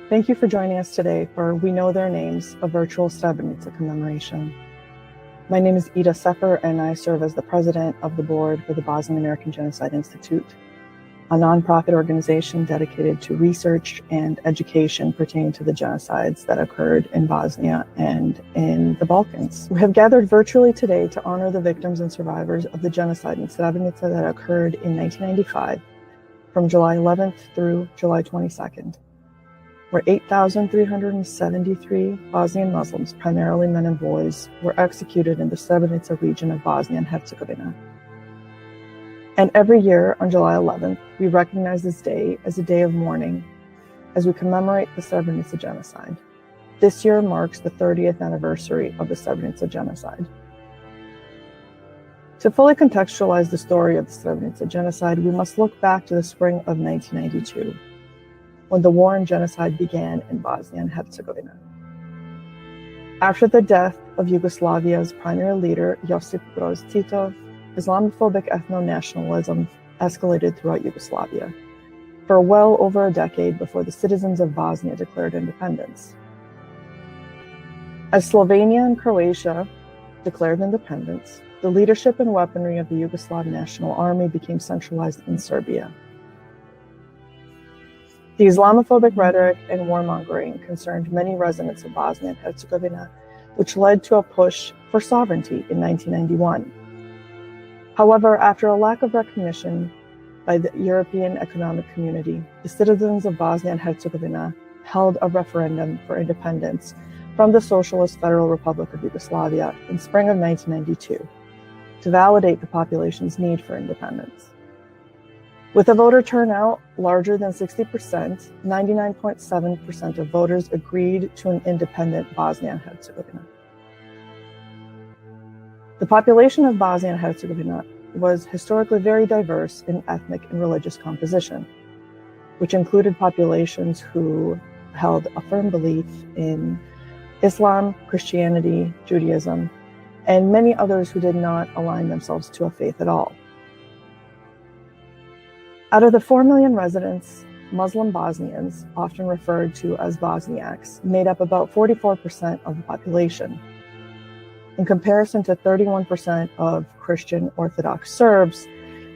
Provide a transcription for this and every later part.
Thank you for joining us today for We Know Their Names, a virtual Srebrenica commemoration. My name is Ida Sefer, and I serve as the president of the board for the Bosnian American Genocide Institute, a nonprofit organization dedicated to research and education pertaining to the genocides that occurred in Bosnia and in the Balkans. We have gathered virtually today to honor the victims and survivors of the genocide in Srebrenica that occurred in 1995, from July 11th through July 22nd. Where 8,373 Bosnian Muslims, primarily men and boys, were executed in the Srebrenica region of Bosnia and Herzegovina. And every year on July 11th, we recognize this day as a day of mourning as we commemorate the Srebrenica genocide. This year marks the 30th anniversary of the Srebrenica genocide. To fully contextualize the story of the Srebrenica genocide, we must look back to the spring of 1992. When the war and genocide began in Bosnia and Herzegovina. After the death of Yugoslavia's primary leader, Josip Broz Tito, Islamophobic ethno-nationalism escalated throughout Yugoslavia for well over a decade before the citizens of Bosnia declared independence. As Slovenia and Croatia declared independence, the leadership and weaponry of the Yugoslav National Army became centralized in Serbia. The Islamophobic rhetoric and warmongering concerned many residents of Bosnia and Herzegovina, which led to a push for sovereignty in 1991. However, after a lack of recognition by the European Economic Community, the citizens of Bosnia and Herzegovina held a referendum for independence from the Socialist Federal Republic of Yugoslavia in spring of 1992 to validate the population's need for independence. With a voter turnout larger than 60%, 99.7% of voters agreed to an independent Bosnia and Herzegovina. The population of Bosnia and Herzegovina was historically very diverse in ethnic and religious composition, which included populations who held a firm belief in Islam, Christianity, Judaism, and many others who did not align themselves to a faith at all. Out of the 4 million residents, Muslim Bosnians, often referred to as Bosniaks, made up about 44% of the population, in comparison to 31% of Christian Orthodox Serbs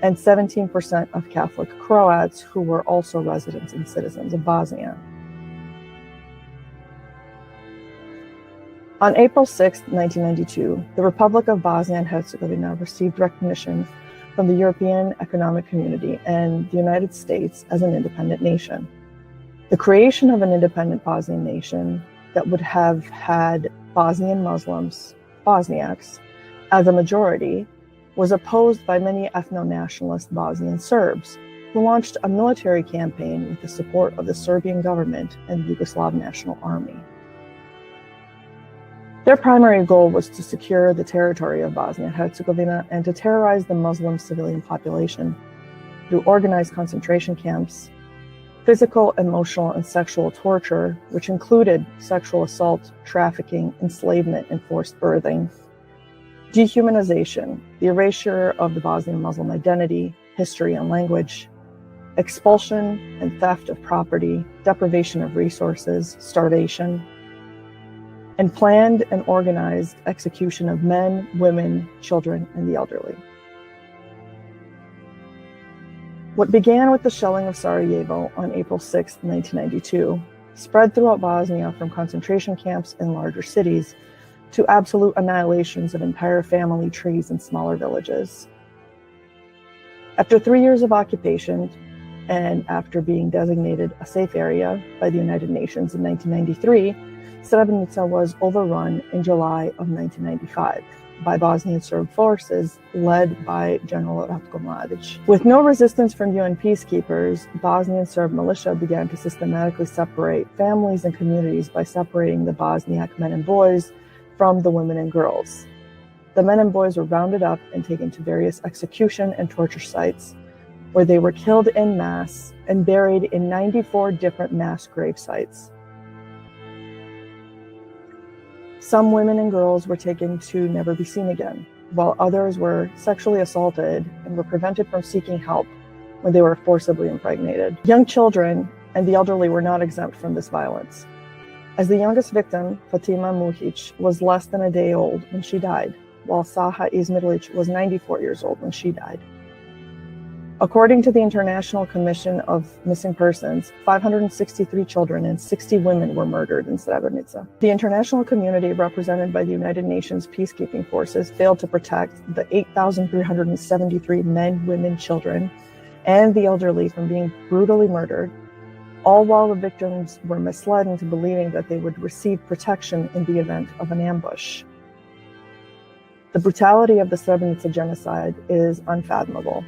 and 17% of Catholic Croats who were also residents and citizens of Bosnia. On April 6, 1992, the Republic of Bosnia and Herzegovina received recognition from the European Economic Community and the United States as an independent nation. The creation of an independent Bosnian nation that would have had Bosnian Muslims, Bosniaks, as a majority was opposed by many ethno-nationalist Bosnian Serbs, who launched a military campaign with the support of the Serbian government and the Yugoslav National Army. Their primary goal was to secure the territory of Bosnia and Herzegovina and to terrorize the Muslim civilian population through organized concentration camps, physical, emotional, and sexual torture, which included sexual assault, trafficking, enslavement, and forced birthing, dehumanization, the erasure of the Bosnian Muslim identity, history, and language, expulsion and theft of property, deprivation of resources, starvation, and planned and organized execution of men, women, children, and the elderly. What began with the shelling of Sarajevo on April 6, 1992, spread throughout Bosnia from concentration camps in larger cities to absolute annihilations of entire family trees in smaller villages. After 3 years of occupation, and after being designated a safe area by the United Nations in 1993, Srebrenica was overrun in July of 1995 by Bosnian Serb forces led by General Ratko Mladic. With no resistance from UN peacekeepers, Bosnian Serb militia began to systematically separate families and communities by separating the Bosniak men and boys from the women and girls. The men and boys were rounded up and taken to various execution and torture sites, where they were killed en masse and buried in 94 different mass grave sites. Some women and girls were taken to never be seen again, while others were sexually assaulted and were prevented from seeking help when they were forcibly impregnated. Young children and the elderly were not exempt from this violence. As the youngest victim, Fatima Muhic, was less than a day old when she died, while Saha Izmirlic was 94 years old when she died. According to the International Commission of Missing Persons, 563 children and 60 women were murdered in Srebrenica. The international community, represented by the United Nations peacekeeping forces, failed to protect the 8,373 men, women, children, and the elderly from being brutally murdered, all while the victims were misled into believing that they would receive protection in the event of an ambush. The brutality of the Srebrenica genocide is unfathomable.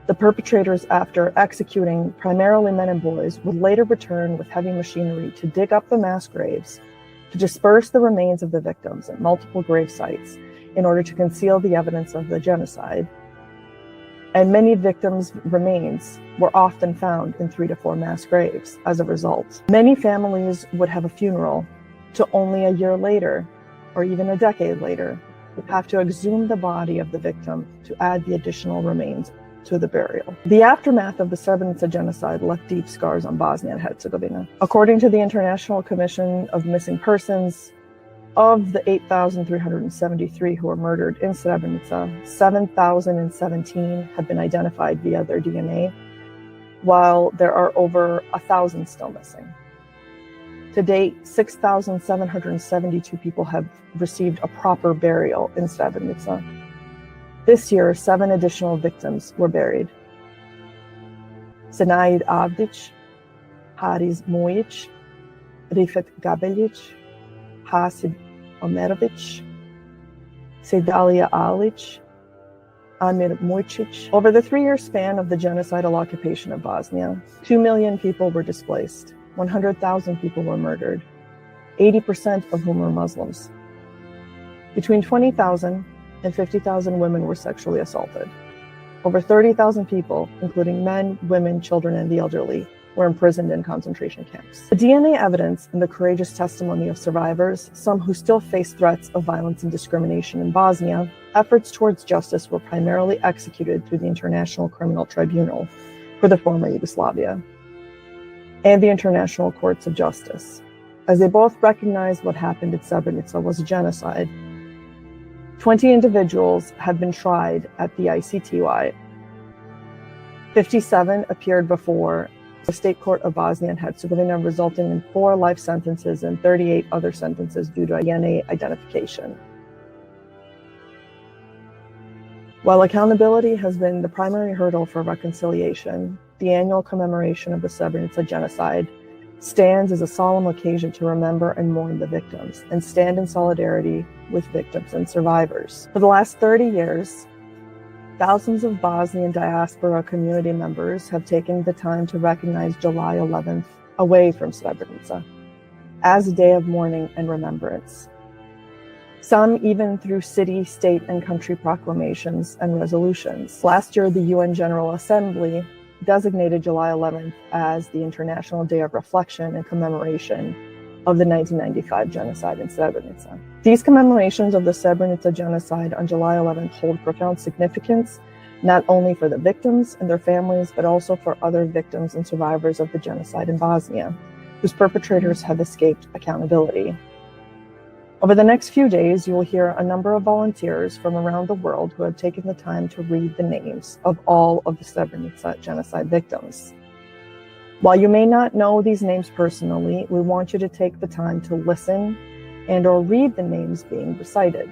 The perpetrators, after executing primarily men and boys, would later return with heavy machinery to dig up the mass graves, to disperse the remains of the victims at multiple grave sites in order to conceal the evidence of the genocide. And many victims' remains were often found in 3 to 4 mass graves as a result. Many families would have a funeral to only a year later, or even a decade later, would have to exhume the body of the victim to add the additional remains to the burial. The aftermath of the Srebrenica genocide left deep scars on Bosnia and Herzegovina. According to the International Commission of Missing Persons, of the 8,373 who were murdered in Srebrenica, 7,017 have been identified via their DNA, while there are over 1,000 still missing. To date, 6,772 people have received a proper burial in Srebrenica. This year, 7 additional victims were buried. Senaid Avdic, Haris Mujic, Rifet Gabelic, Hasib Omerovic, Sedalia Alic, Amir Mujcic. Over the 3-year span of the genocidal occupation of Bosnia, 2 million people were displaced, 100,000 people were murdered, 80% of whom were Muslims. Between 20,000 and 50,000 women were sexually assaulted. Over 30,000 people, including men, women, children, and the elderly, were imprisoned in concentration camps. The DNA evidence and the courageous testimony of survivors, some who still face threats of violence and discrimination in Bosnia, efforts towards justice were primarily executed through the International Criminal Tribunal for the former Yugoslavia and the International Courts of Justice, as they both recognized what happened at Srebrenica was a genocide. 20 individuals have been tried at the ICTY. 57 appeared before the State Court of Bosnia and Herzegovina, resulting in 4 life sentences and 38 other sentences due to DNA identification. While accountability has been the primary hurdle for reconciliation, the annual commemoration of the Srebrenica genocide stands as a solemn occasion to remember and mourn the victims and stand in solidarity with victims and survivors. For the last 30 years, thousands of Bosnian diaspora community members have taken the time to recognize July 11th away from Srebrenica as a day of mourning and remembrance. Some even through city, state, and country proclamations and resolutions. Last year, the UN General Assembly designated July 11th as the International Day of Reflection and Commemoration of the 1995 genocide in Srebrenica. These commemorations of the Srebrenica genocide on July 11th hold profound significance, not only for the victims and their families, but also for other victims and survivors of the genocide in Bosnia, whose perpetrators have escaped accountability. Over the next few days, you will hear a number of volunteers from around the world who have taken the time to read the names of all of the Srebrenica genocide victims. While you may not know these names personally, we want you to take the time to listen and/or read the names being recited.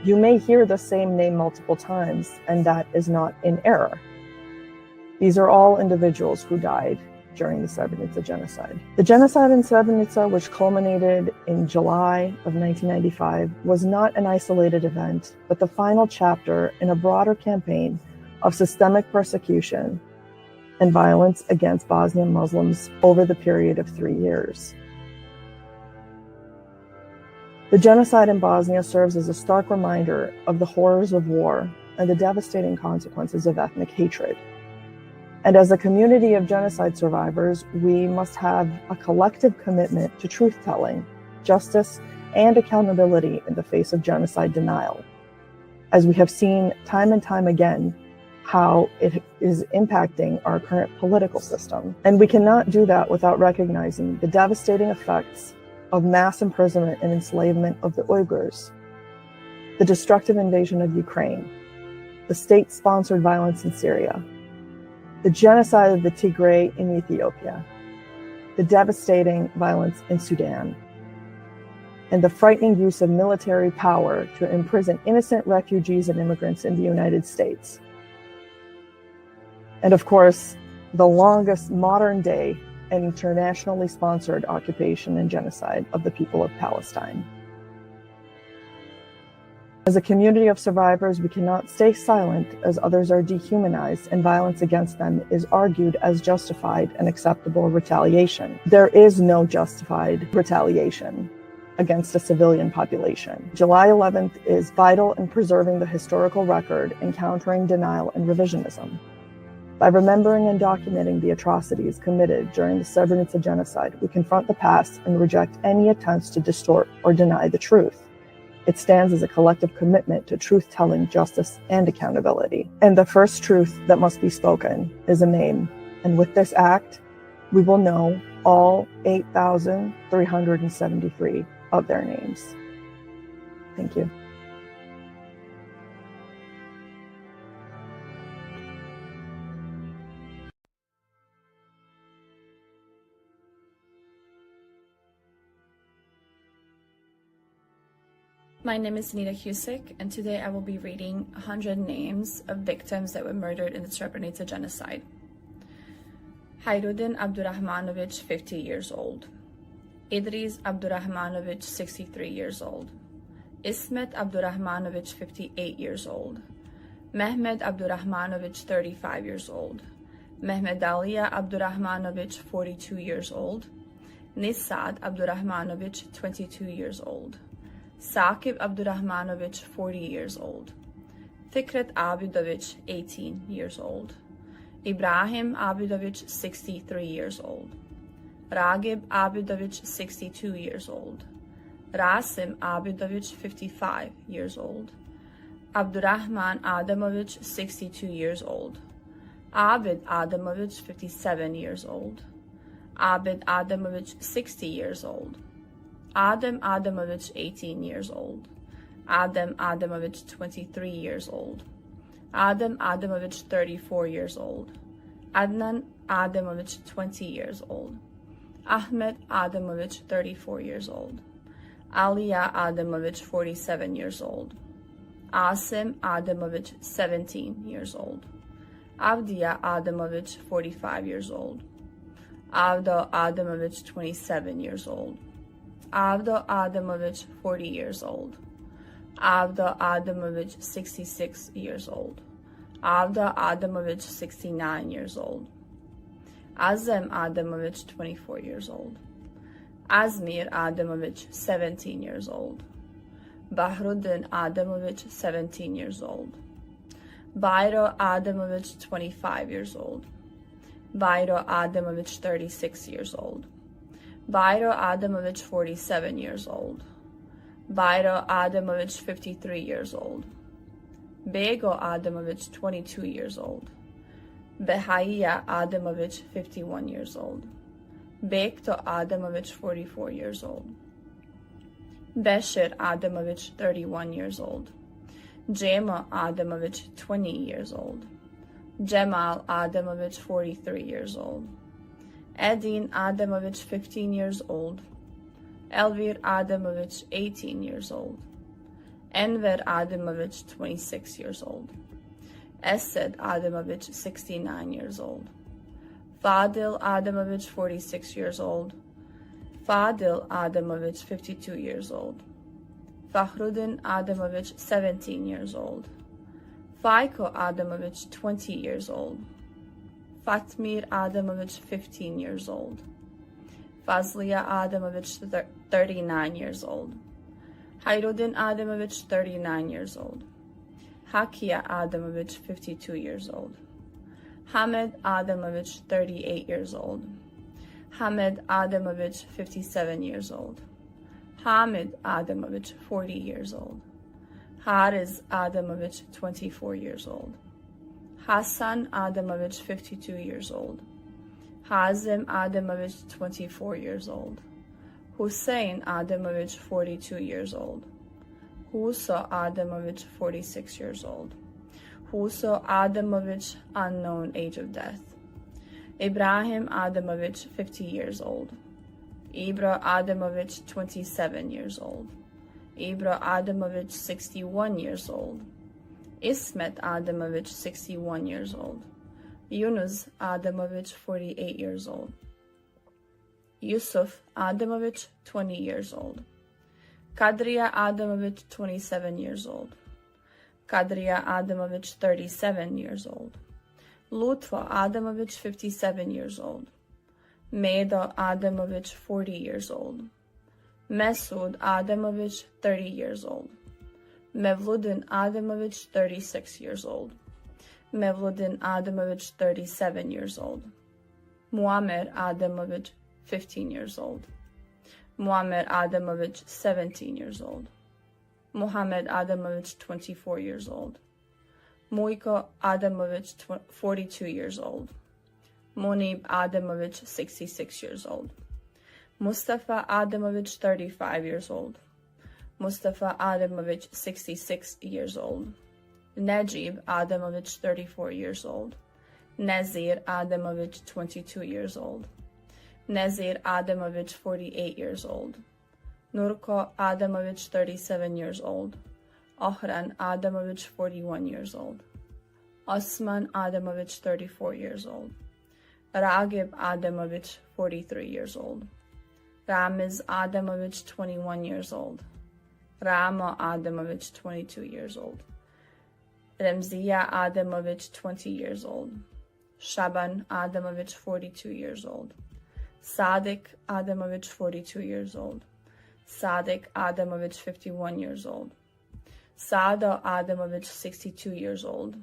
You may hear the same name multiple times, and that is not in error. These are all individuals who died during the Srebrenica genocide. The genocide in Srebrenica, which culminated in July of 1995, was not an isolated event, but the final chapter in a broader campaign of systemic persecution and violence against Bosnian Muslims over the period of 3 years. The genocide in Bosnia serves as a stark reminder of the horrors of war and the devastating consequences of ethnic hatred. And as a community of genocide survivors, we must have a collective commitment to truth-telling, justice, and accountability in the face of genocide denial, as we have seen time and time again how it is impacting our current political system. And we cannot do that without recognizing the devastating effects of mass imprisonment and enslavement of the Uyghurs, the destructive invasion of Ukraine, the state-sponsored violence in Syria, the genocide of the Tigray in Ethiopia, the devastating violence in Sudan, and the frightening use of military power to imprison innocent refugees and immigrants in the United States. And of course, the longest modern-day and internationally sponsored occupation and genocide of the people of Palestine. As a community of survivors, we cannot stay silent as others are dehumanized and violence against them is argued as justified and acceptable retaliation. There is no justified retaliation against a civilian population. July 11th is vital in preserving the historical record and countering denial and revisionism. By remembering and documenting the atrocities committed during the Srebrenica genocide, we confront the past and reject any attempts to distort or deny the truth. It stands as a collective commitment to truth-telling, justice, and accountability. And the first truth that must be spoken is a name. And with this act, we will know all 8,373 of their names. Thank you. My name is Nita Husik, and today I will be reading 100 names of victims that were murdered in the Srebrenica genocide. Hayruddin Abdurrahmanovich, 50 years old. Idris Abdurrahmanovich, 63 years old. Ismet Abdurrahmanovich, 58 years old. Mehmed Abdurrahmanovich, 35 years old. Mehmed Aliya Abdurrahmanovich, 42 years old. Nisad Abdurrahmanovich, 22 years old. Saqib Abdurrahmanovich, 40 years old. Fikret Abidovich, 18 years old. Ibrahim Abidovich, 63 years old. Ragib Abidovich, 62 years old. Rasim Abidovich, 55 years old. Abdurrahman Adamovich, 62 years old. Abid Adamovich, 57 years old. Abid Adamovich, 60 years old. Adem Adamovich, 18 years old. Adem Adamovich, 23 years old. Adem Adamovich, 34 years old. Adnan Adamovich, 20 years old. Ahmed Adamovich, 34 years old. Aliya Adamovich, 47 years old. Asim Adamovich, 17 years old. Avdiya Adamovich, 45 years old. Avdo Adamovich, 27 years old. Avdo Adamovich, 40 years old. Avdo Adamovich, 66 years old. Avdo Adamovich, 69 years old. Azem Adamovich, 24 years old. Azmir Adamovich, 17 years old. Bahruddin Adamovich, 17 years old. Bayro Adamovich, 25 years old. Bayro Adamovich, 36 years old. Bayro Adamovich, 47 years old. Bayro Adamovich, 53 years old. Bego Adamovich, 22 years old. Behaiya Adamovich, 51 years old. Bekto Adamovich, 44 years old. Beshir Adamovich, 31 years old. Jema Adamovich, 20 years old. Jemal Adamovich, 43 years old. Edin Adamovich, 15 years old. Elvir Adamovich, 18 years old. Enver Adamovich, 26 years old. Esed Adamovich, 69 years old. Fadil Adamovich, 46 years old. Fadil Adamovich, 52 years old. Fakhruddin Adamovich, 17 years old. Faiko Adamovich, 20 years old. Fatmir Adamovich, 15 years old. Fazliya Adamovich, 39 years old. Hayruddin Adamovich, 39 years old. Hakia Adamovich, 52 years old. Hamed Adamovich, 38 years old. Hamed Adamovich, 57 years old. Hamid Adamovich, 40 years old. Hariz Adamovich, 24 years old. Hasan Adamovich, 52 years old. Hazim Adamovich, 24 years old. Hussein Adamovich, 42 years old. Huso Adamovich, 46 years old. Huso Adamovich, unknown age of death. Ibrahim Adamovich, 50 years old. Ibra Adamovich, 27 years old. Ibra Adamovich, 61 years old. Ismet Adamovich, 61 years old. Yunus Adamovich, 48 years old. Yusuf Adamovich, 20 years old. Kadria Adamovich, 27 years old. Kadria Adamovich, 37 years old. Lutfa Adamovich, 57 years old. Meda Adamovich, 40 years old. Mesud Adamovich, 30 years old. Mevludin Adamovich, 36 years old. Mevludin Adamovich, 37 years old. Muammer Adamovich, 15 years old. Muammer Adamovich, 17 years old. Muhammad Adamovich, 24 years old. Mujko Adamovich, 42 years old. Monib Adamovich, 66 years old. Mustafa Adamovich, 35 years old. Mustafa Adamovich, 66 years old. Najib Adamovich, 34 years old. Nazir Adamovich, 22 years old. Nazir Adamovich, 48 years old. Nurko Adamovich, 37 years old. Ohran Adamovich, 41 years old. Osman Adamovich, 34 years old. Ragib Adamovich, 43 years old. Ramiz Adamovich, 21 years old. Rama Adamovich, 22 years old. Remziya Adamovich, 20 years old. Shaban Adamovich, 42 years old. Sadik Adamovich, 42 years old. Sadik Adamovich, 51 years old. Sada Adamovich, 62 years old.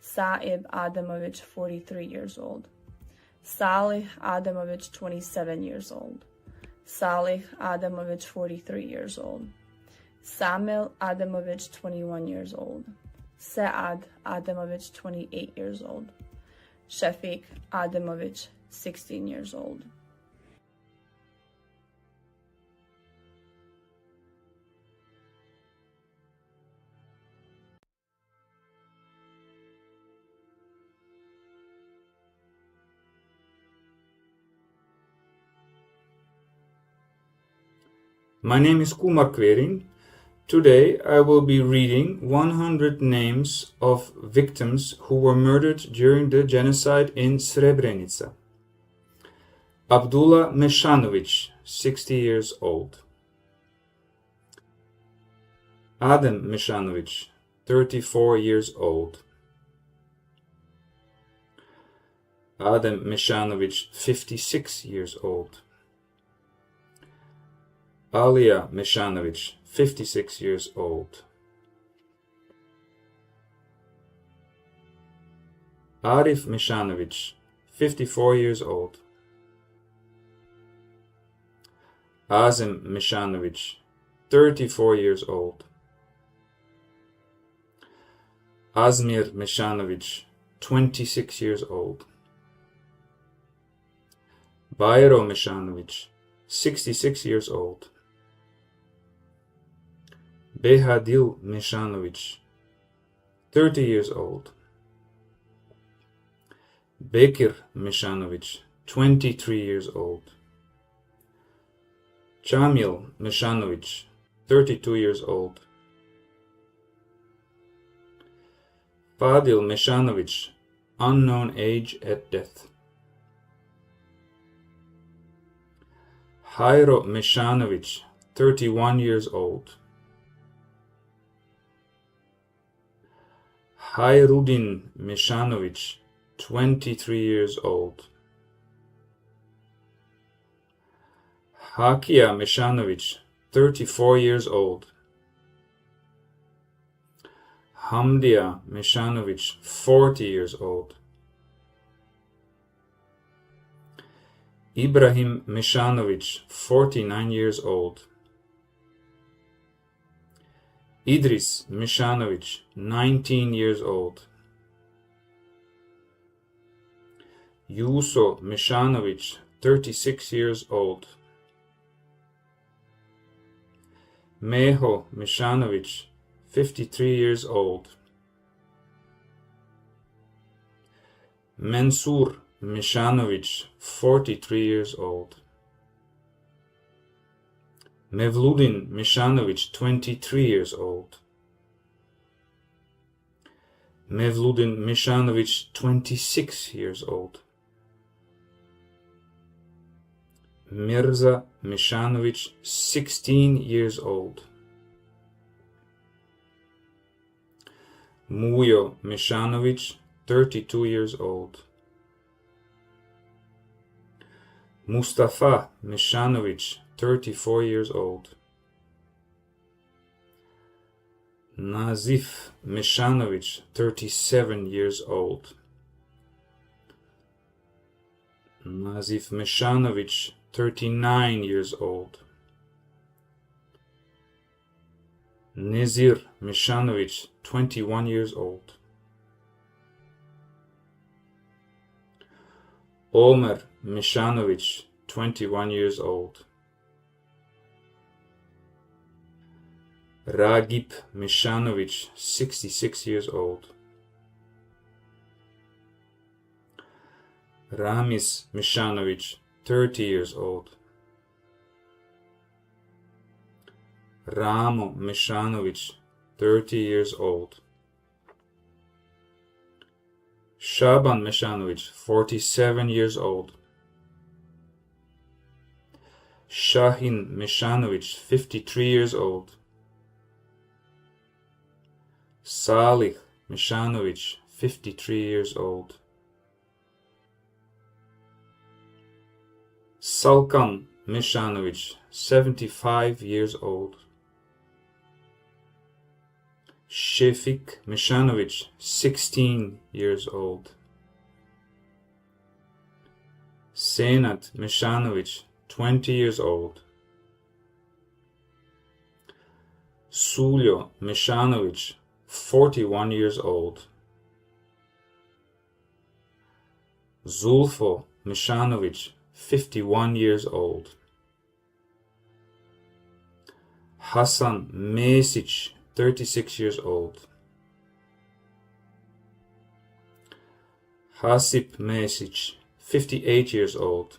Saib Adamovich, 43 years old. Salih Adamovich, 27 years old. Salih Adamovich, 43 years old. Samil Adamovich, 21 years old. Saad Adamovich, 28 years old. Shafiq Adamovich, 16 years old. My name is Kumar Kvering. Today I will be reading 100 names of victims who were murdered during the genocide in Srebrenica. Abdullah Meshanovic, 60 years old. Adem Meshanovic, 34 years old. Adem Meshanovic, 56 years old. Alia Meshanovic, 56 years old. Arif Meshanovic, 54 years old. Azem Meshanovic, 34 years old. Azmir Meshanovic, 26 years old. Bayro Meshanovic, 66 years old. Behadil Meshanovic, 30 years old. Bekir Meshanovic, 23 years old. Jamil Meshanovic, 32 years old. Fadil Meshanovic, unknown age at death. Jairo Meshanovic, 31 years old. Hayrudin Meshanovic, 23 years old. Hakia Meshanovic, 34 years old. Hamdia Meshanovic, 40 years old. Ibrahim Meshanovic, 49 years old. Idris Meshanovic, 19 years old. Juso Mešanović, 36 years old. Meho Mešanović, 53 years old. Mensur Mešanović, 43 years old. Mevludin Mešanović, 23 years old. Mevludin Mešanović, 26 years old. Mirza Mešanović, 16 years old. Mujo Mešanović, 32 years old. Mustafa Mešanović, 34 years old. Nazif Mešanović, 37 years old. Nazif Mešanović, 39 years old. Nezir Mešanović, 21 years old. Omer Mešanović, 21 years old. Ragip Mešanović, 66 years old. Ramiz Mešanović, 30 years old. Ramo Mešanović, 30 years old. Shaban Mešanović, 47 years old. Shahin Mešanović, 53 years old. Salih Mešanović, 53 years old. Salkan Mešanović, 75 years old. Shefik Mešanović, 16 years old. Senat Mešanović, 20 years old. Suljo Mešanović, 41 years old. Zulfo Mešanović, 51 years old. Hasan Mesić, 36 years old. Hasip Mesić, 58 years old.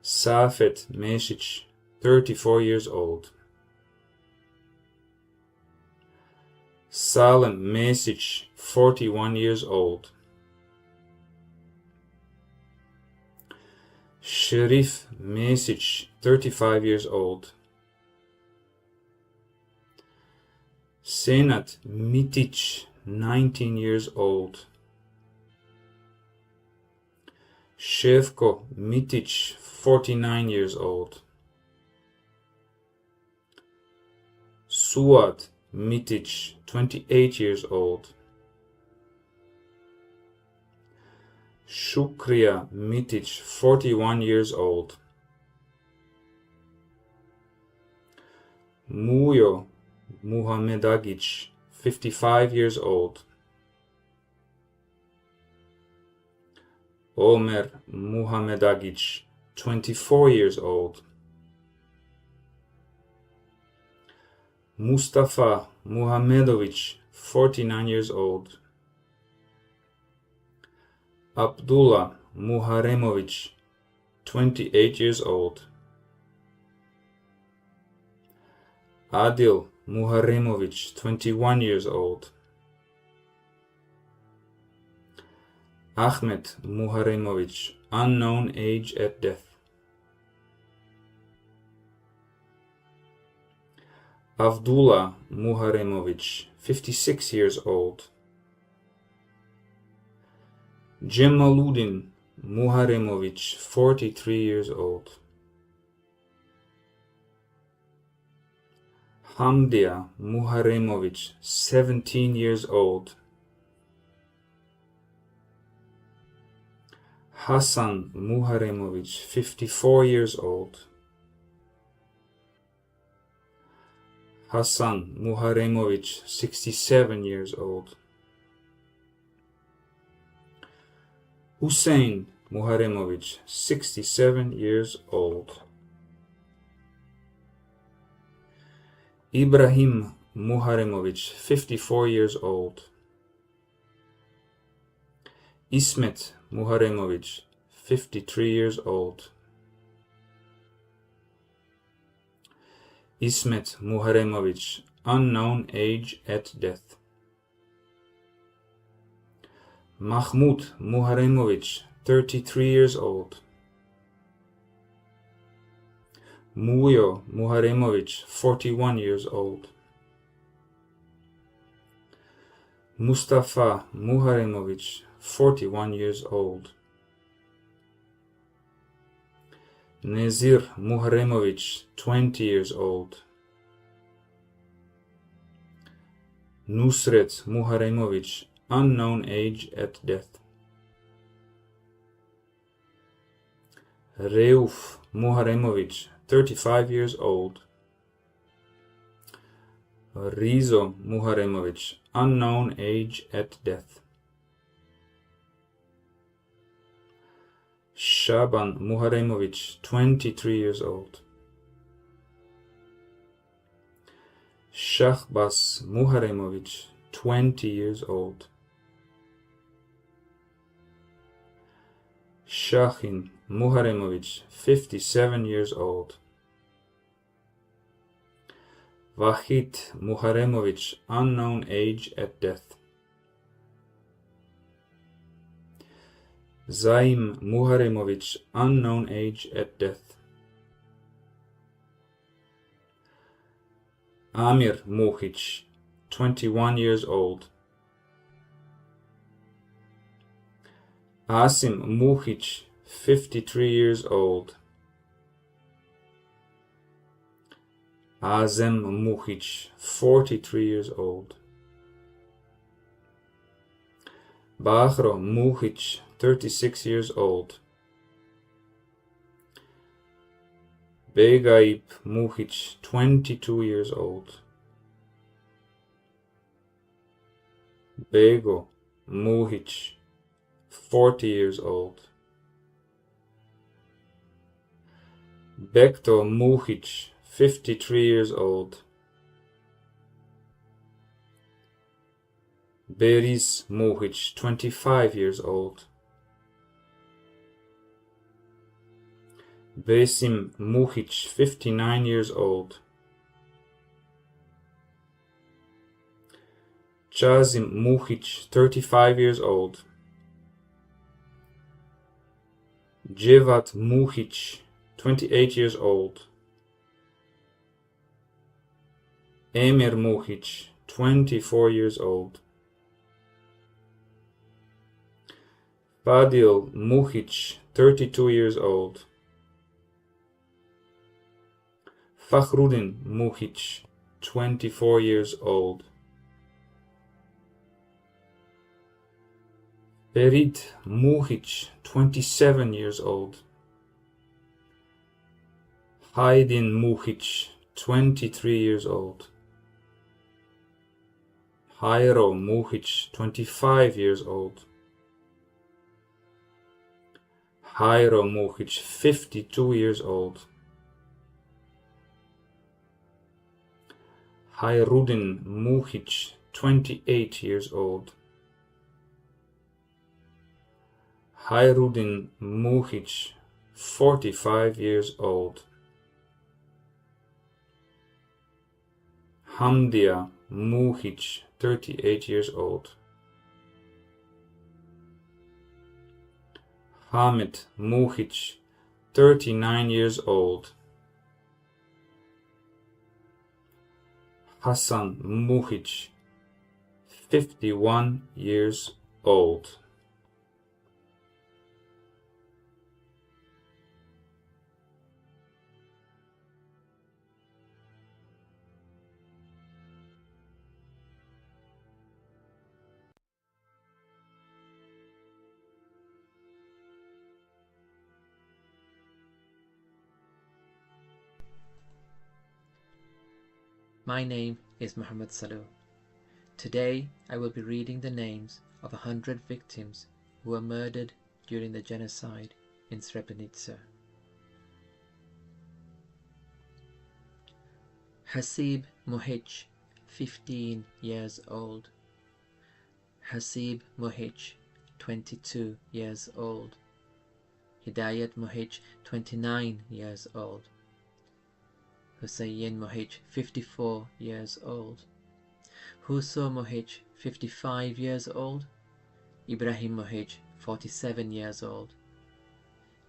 Safet Mesić, 34 years old. Salem Mesić, 41 years old. Sherif Mesić, 35 years old. Senat Mitić, 19 years old. Shevko Mitić, 49 years old. Suad Mitić, 28 years old. Shukriya Mitić, 41 years old. Mujo Muhamedagić, 55 years old. Omer Muhamedagić, 24 years old. Mustafa Muhamedović, 49 years old. Abdullah Muharemović, 28 years old. Adil Muharemović, 21 years old. Ahmet Muharemović, unknown age at death. Avdullah Muharemović, 56 years old. Cemaluddin Muharemović, 43 years old. Hamdia Muharemović, 17 years old. Hasan Muharemović, 54 years old. Hasan Muharemović, 67 years old. Hussein Muharemovic, 67 years old. Ibrahim Muharemovic, 54 years old. Ismet Muharemovic, 53 years old. Ismet Muharemovic, unknown age at death. Mahmud Muharemovic, 33 years old. Mujo Muharemovic, 41 years old. Mustafa Muharemovic, 41 years old. Nezir Muharemovic, 20 years old. Nusret Muharemovic, unknown age at death. Reuf Muharemovic, 35 years old. Rizo Muharemovic, unknown age at death. Shaban Muharemovic, 23 years old. Shahbaz Muharemovic, 20 years old. Shahin Muharemovic, 57 years old. Wahid Muharemovic, unknown age at death. Zaim Muharemovic, unknown age at death. Amir Muhic, 21 years old. Asim Muhic, 53 years old. Azem Muhic, 43 years old. Bahro Muhic, 36 years old. Begaib Muhic, 22 years old. Bego Muhic, 40 years old. Bekto Muhic, 53 years old. Beris Muhic, 25 years old. Besim Muhic, 59 years old. Chazim Muhic, 35 years old. Jevat Muhic, 28 years old. Emir Muhic, 24 years old. Fadil Muhic, 32 years old. Fakhrudin Muhic, 24 years old. Berit Muhic, 27 years old. Haydin Muhic, 23 years old. Hayro Muhic, 25 years old. Hayro Muhic, 52 years old. Hayrudin Muhic, 28 years old. Hayrudin Muhic, 45 years old. Hamdia Muhic, 38 years old. Hamid Muhic, 39 years old. Hassan Muhic, 51 years old. My name is Muhammad Salu. Today I will be reading the names of 100 victims who were murdered during the genocide in Srebrenica. Hasib Mohic, 15 years old. Hasib Mohic, 22 years old. Hidayat Mohic, 29 years old. Hussein Mohic, 54 years old. Huso Mohic, 55 years old. Ibrahim Mohic, 47 years old.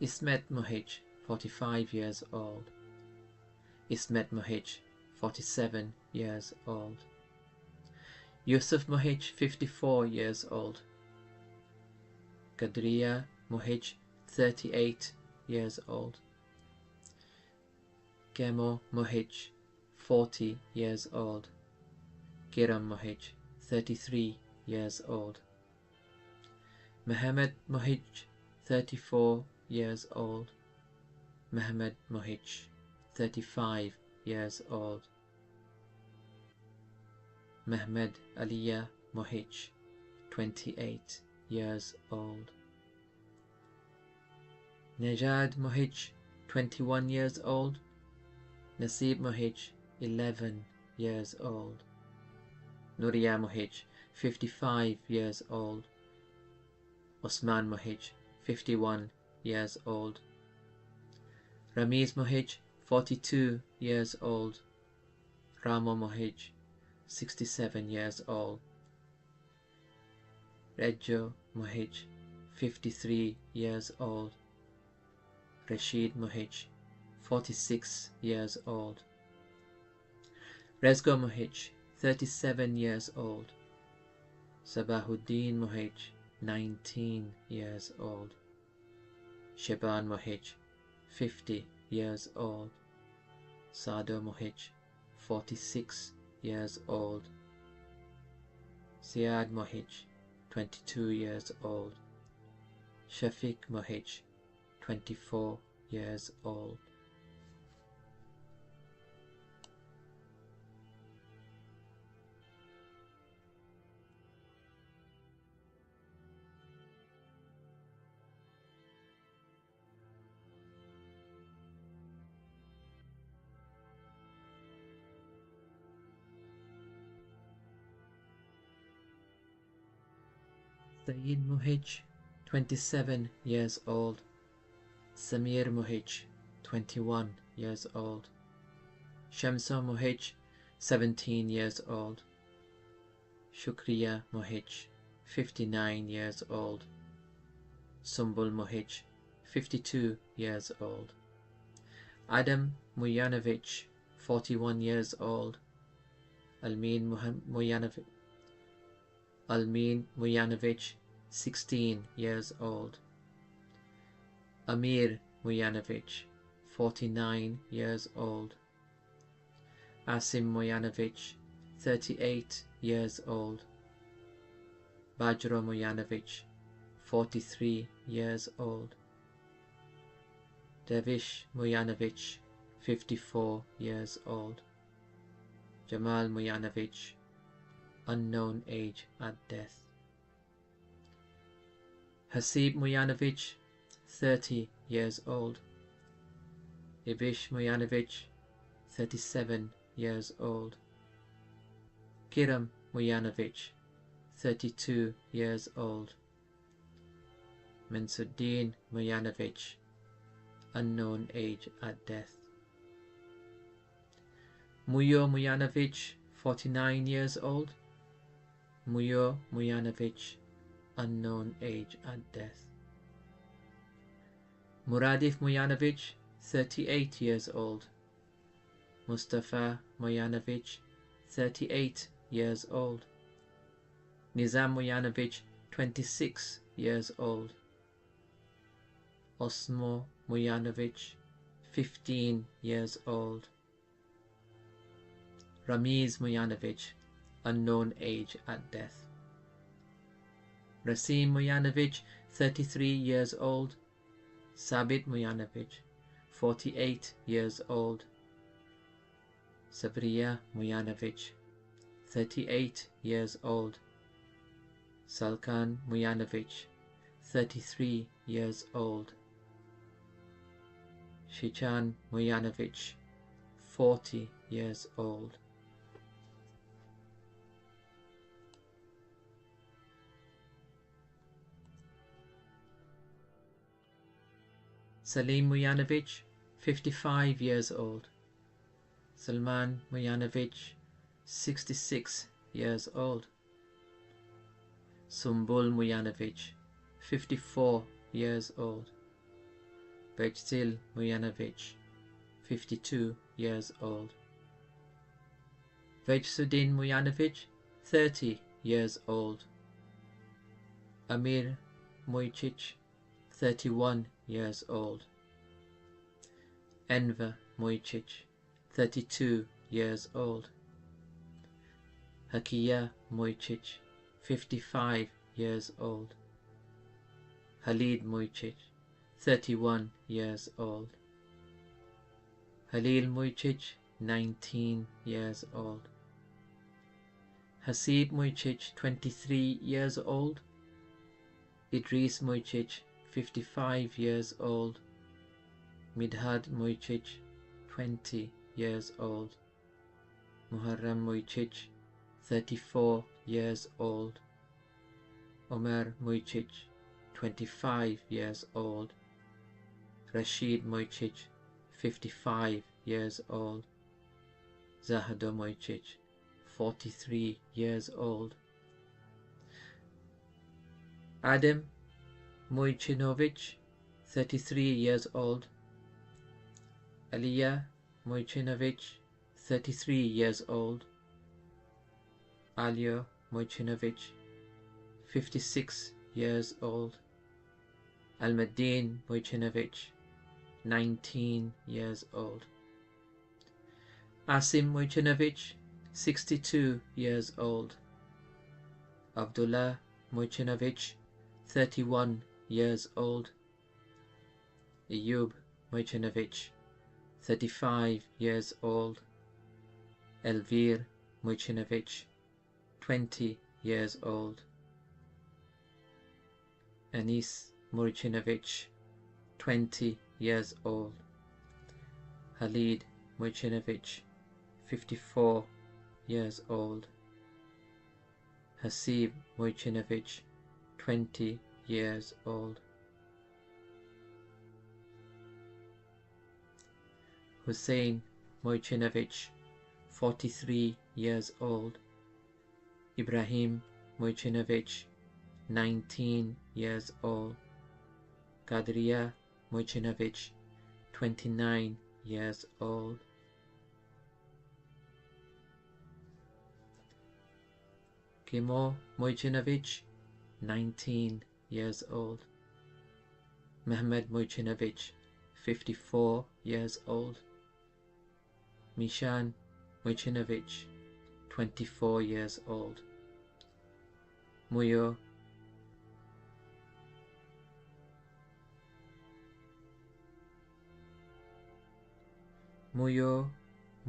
Ismet Mohic, 45 years old. Ismet Mohic, 47 years old. Yusuf Mohic, 54 years old. Kadriya Mohic, 38 years old. Gemo Mohic, 40 years old. Kiram Mohic, 33 years old. Mehmet Mohic, 34 years old. Mehmet Mohic, 35 years old. Mehmed Aliya Mohic, 28 years old. Nejad Mohic, 21 years old. Nasib Mohic, 11 years old. Nuria Mohic, 55 years old. Osman Mohic, 51 years old. Ramiz Mohic, 42 years old. Ramo Mohic, 67 years old. Reggio Mohic, 53 years old. Rashid Mohic, 46 years old. Rezgo Mohic, 37 years old. Sabahuddin Mohic, 19 years old. Sheban Mohic, 50 years old. Sado Mohic, 46 years old. Ziad Mohic, 22 years old. Shafiq Mohic, 24 years old. Saeed Mohic, 27 years old. Samir Mohic, 21 years old. Shamsa Mohic, 17 years old. Shukriya Mohic, 59 years old. Sumbul Mohic, 52 years old. Adam Mujanovic, 41 years old. Almin Mujanovic, 16 years old. Amir Mujanovic, 49 years old. Asim Mujanovic, 38 years old. Bajro Mujanovic, 43 years old. Dervish Mujanovic, 54 years old. Jamal Mujanovic, unknown age at death. Hasib Mujanovic, 30 years old. Ibish Mujanovic, 37 years old. Kiram Mujanovic, 32 years old. Mansuddin Mujanovic, unknown age at death. Muyo Mujanovic, 49 years old. Muyo Mujanovic, unknown age at death. Muradif Mujanovic, 38 years old. Mustafa Mujanovic, 38 years old. Nizam Mujanovic, 26 years old. Osmo Mujanovic, 15 years old. Ramiz Mujanovic, unknown age at death. Rasim Mujanovic, 33 years old. Sabit Mujanovic, 48 years old. Sabriya Mujanovic, 38 years old. Salkan Mujanovic, 33 years old. Shijan Mujanovic, 40 years old. Salim Mujanovic, 55 years old. Salman Mujanovic, 66 years old. Sumbul Mujanovic, 54 years old. Bejtil Mujanovic, 52 years old. Vejsudin Mujanovic, 30 years old. Amir Mujcic, 31 years old. Enver Mujcic, 32 years old. Hakiya Mujcic, 55 years old. Halid Mujcic, 31 years old. Halil Mujcic, 19 years old. Hasib Mujcic, 23 years old. Idris Mujcic, 55 years old. Midhad Mujcic, 20 years old. Muharram Mujcic, 34 years old. Omer Mujcic, 25 years old. Rashid Mujcic, 55 years old. Zahado Mujcic, 43 years old. Adam Mujcinovic, 33 years old. Aliya Mujcinovic, 33 years old. Alio Mujcinovic, 56 years old. Almadin Mujcinovic, 19 years old. Asim Mujcinovic, 62 years old. Abdullah Mujcinovic, 31 years old. Ayub Mujcinovic, 35 years old. Elvir Mujcinovic, 20 years old. Anis Mujcinovic, 20 years old. Halid Mujcinovic, 54 years old. Hasib Mujcinovic, 20 years old. Hussein Mujcinovic, 43 years old. Ibrahim Mujcinovic, 19 years old. Kadriya Mujcinovic, 29 years old. Kimo Mujcinovic, 19 years old. Mehmed Mujcinovic, 54 years old. Mishan Mujcinovic, 24 years old. Muyo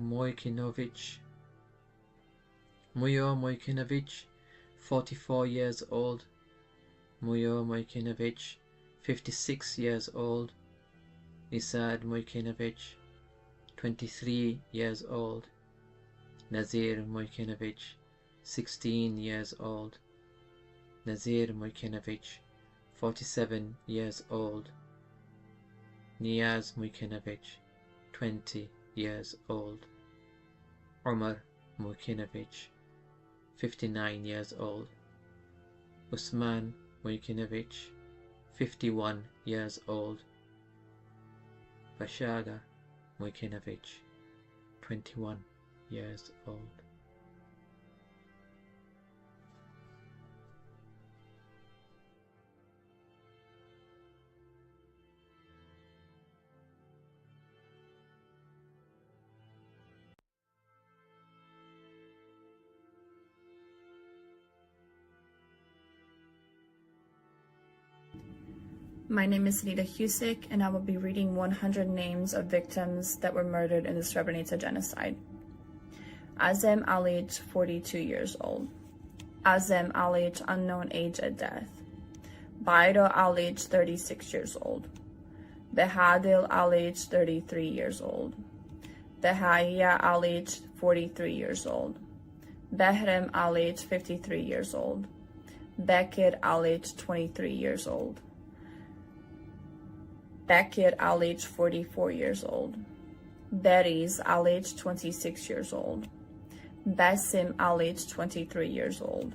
Mujcinovic, 44 years old. Muyo Mujcinovic, 56 years old. Isad Mujcinovic, 23 years old. Nazir Mujcinovic, 16 years old. Nazir Mujcinovic, 47 years old. Niyaz Mujcinovic, 20 years old. Umar Mujcinovic, 59 years old. Usman Mujcinovic, 51 years old. Bashada Mujcinovic, 21 years old. My name is Rita Husick, and I will be reading 100 names of victims that were murdered in the Srebrenica genocide. Azem Alic, 42 years old. Azem Alic, unknown age at death. Bairo al age 36 years old. Behadil al age 33 years old. Behaya al age 43 years old. Behrem al age 53 years old. Bekir al age 23 years old. Bekir al age 44 years old. Beriz al age 26 years old. Besim al age 23 years old.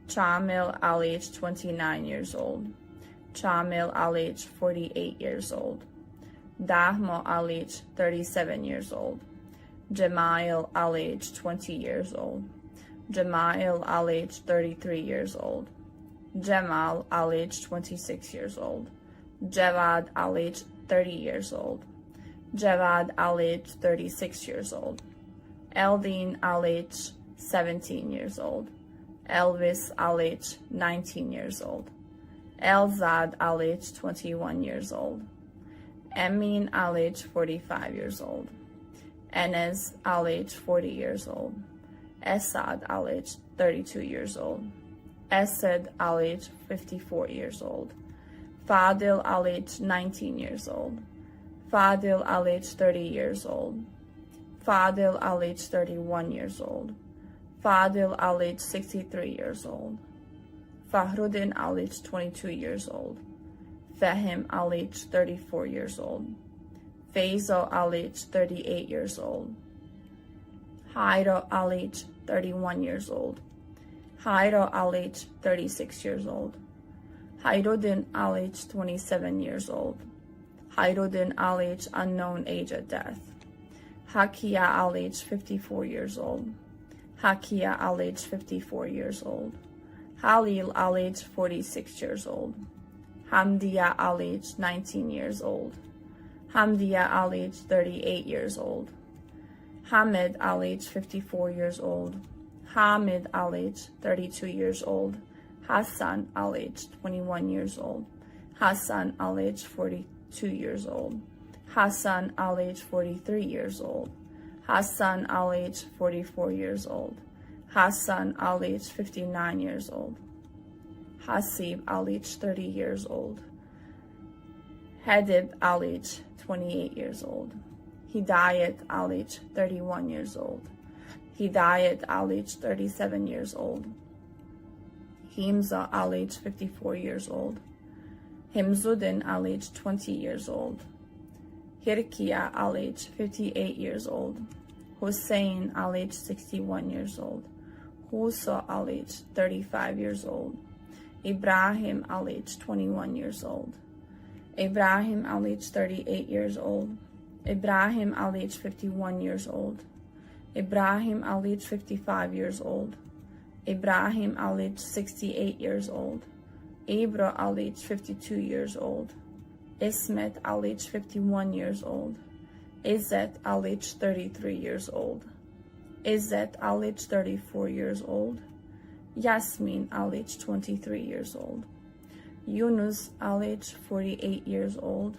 Chamil al age 29 years old. Chamil al age 48 years old. Dahmo al age 37 years old. Jemail al age 20 years old. Jemail al age 33 years old. Jemal al age 26 years old. Javad al age 30 years old. Javad al age 36 years old. Eldin al age 17 years old. Elvis al age 19 years old. Elzad al age 21 years old. Emin al age 45 years old. Enes al age 40 years old. Esad al age 32 years old. Esed al age 54 years old. Fadil al age 19 years old. Fadil al age 30 years old. Fadil al age 31 years old. Fadil al age 63 years old. Fahruddin al age 22 years old. Fahim al age 34 years old. Faisal al age 38 years old. Hairo al age 31 years old. Hairo al age 36 years old. Hayruddin al age 27 years old. Hayruddin al age unknown age at death. Hakia al age 54 years old. Hakia al age 54 years old. Halil al age 46 years old. Hamdia al age 19 years old. Hamdia al age 38 years old. Hamid al age 54 years old. Hamid al age 32 years old. Hassan al age 21 years old. Hassan al age 42 years old. Hassan al age 43 years old. Hassan al age 44 years old. Hassan al age 59 years old. Hasib al age 30 years old. Hadib al age 28 years old. Hidayat al age 31 years old. Hidayat al age 37 years old. Himza al age 54 years old. Himzuddin al age 20 years old. Hirkiya al age 58 years old. Hussein al age 61 years old. Husa al age 35 years old. Ibrahim al age 21 years old. Ibrahim al age 38 years old. Ibrahim al age 51 years old. Ibrahim al age 55 years old. Ibrahim al age 68 years old. Ibra al age 52 years old. Ismet al age 51 years old. Izzet al age 33 years old. Izzet al age 34 years old. Yasmin al age 23 years old. Yunus al age 48 years old.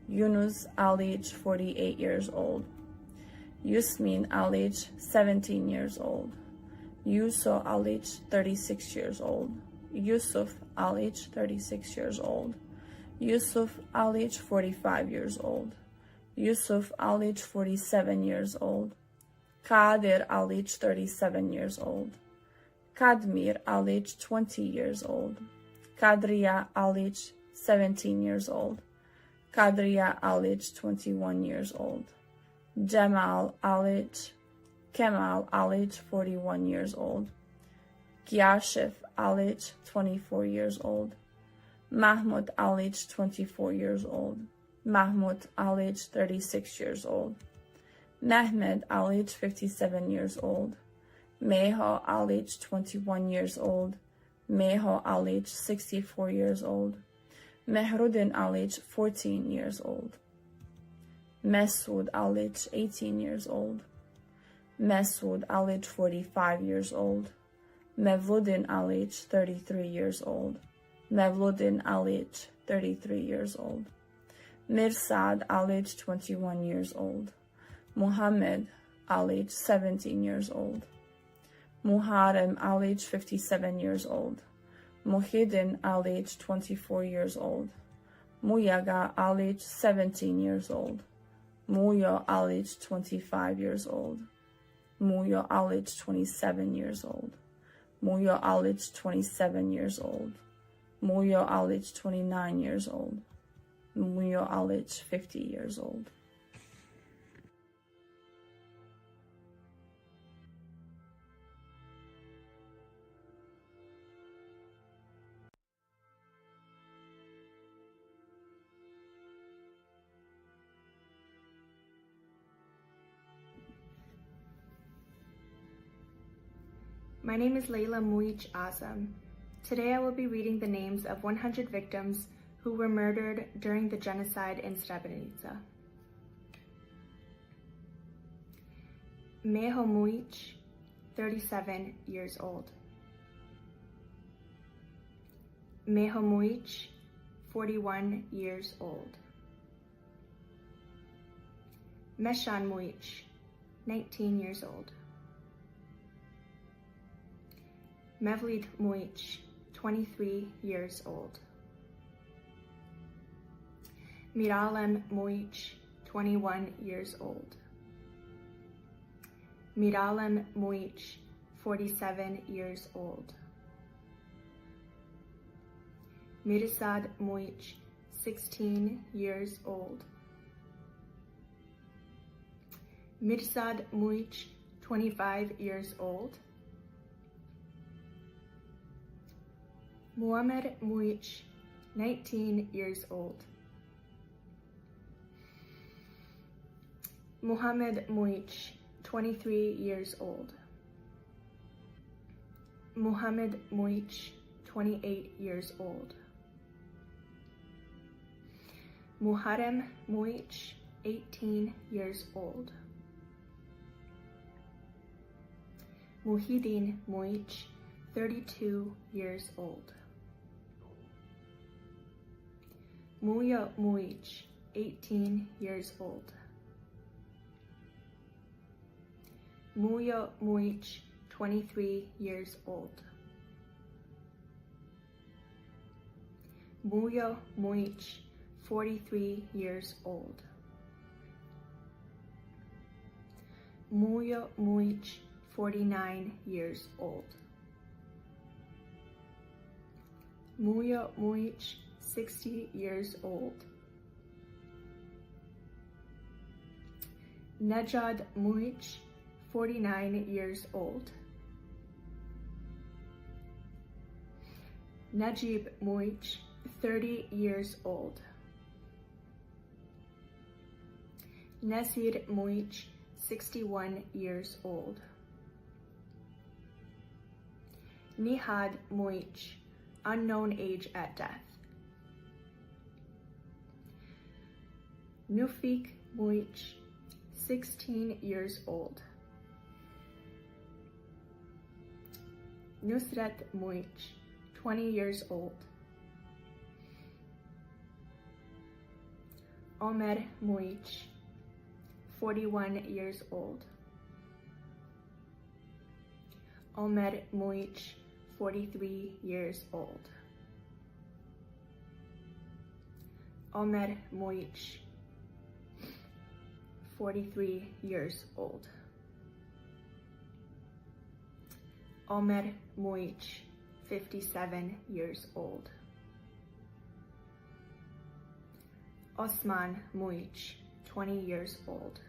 Yunus al age 48 years old. Yusmin al age 17 years old. Yusuf al age 36 years old. Yusuf al age 36 years old. Yusuf al age 45 years old. Yusuf al age 47 years old. Kadir al age 37 years old. Kadmir al age 20 years old. Kadriya al age 17 years old. Kadriya al age 21 years old. Kemal al age 41 years old. Gyashif al age 24 years old. Mahmud al age 24 years old. Mahmud al age 36 years old. Mehmed al age 57 years old. Meho al age 21 years old. Meho al age 64 years old. Mehruddin al age 14 years old. Mesud al age 18 years old. Mesud al age 45 years old. Mevludin al age 33 years old. Mevludin al age 33 years old. Mirsad al age 21 years old. Muhammad al age 17 years old. Muharrem al age 57 years old. Muhyiddin Alic, 24 years old. Muyaga Alic, 17 years old. Muyo Alic, 25 years old. Muyo Alic, 27 years old. Muyo Alic, 27 years old. Muyo Alic, 29 years old. Muyo Alic, 50 years old. My name is Layla Muich Azam. Today I will be reading the names of 100 victims who were murdered during the genocide in Srebrenica. Meho Muich, 37 years old. Meho Muich, 41 years old. Meshan Muich, 19 years old. Mevlid Muich, 23 years old. Miralem Muich, 21 years old. Miralem Muich, 47 years old. Mirsad Muich, 16 years old. Mirsad Muich, 25 years old. Muammar Muich, 19 years old. Muhammad Muich, 23 years old. Muhammad Muich, 28 years old. Muharrem Muich, 18 years old. Muhyiddin Muich, 32 years old. Muyo Muich, 18 years old. Muyo Muich, 23 years old. Muyo Muich, 43 years old. Muyo Muich, 49 years old. Muyo Muich, 60 years old. Nejad Muich, 49 years old. Najib Muich, 30 years old. Nasir Muich, 61 years old. Nihad Muich, unknown age at death. Nufik Muich, 16 years old. Nusret Muich, 20 years old. Omer Muich, 41 years old. Omer Muich, 43 years old. Omer Muich, 43 years old. Omer Muich, 57 years old. Osman Muich, 20 years old.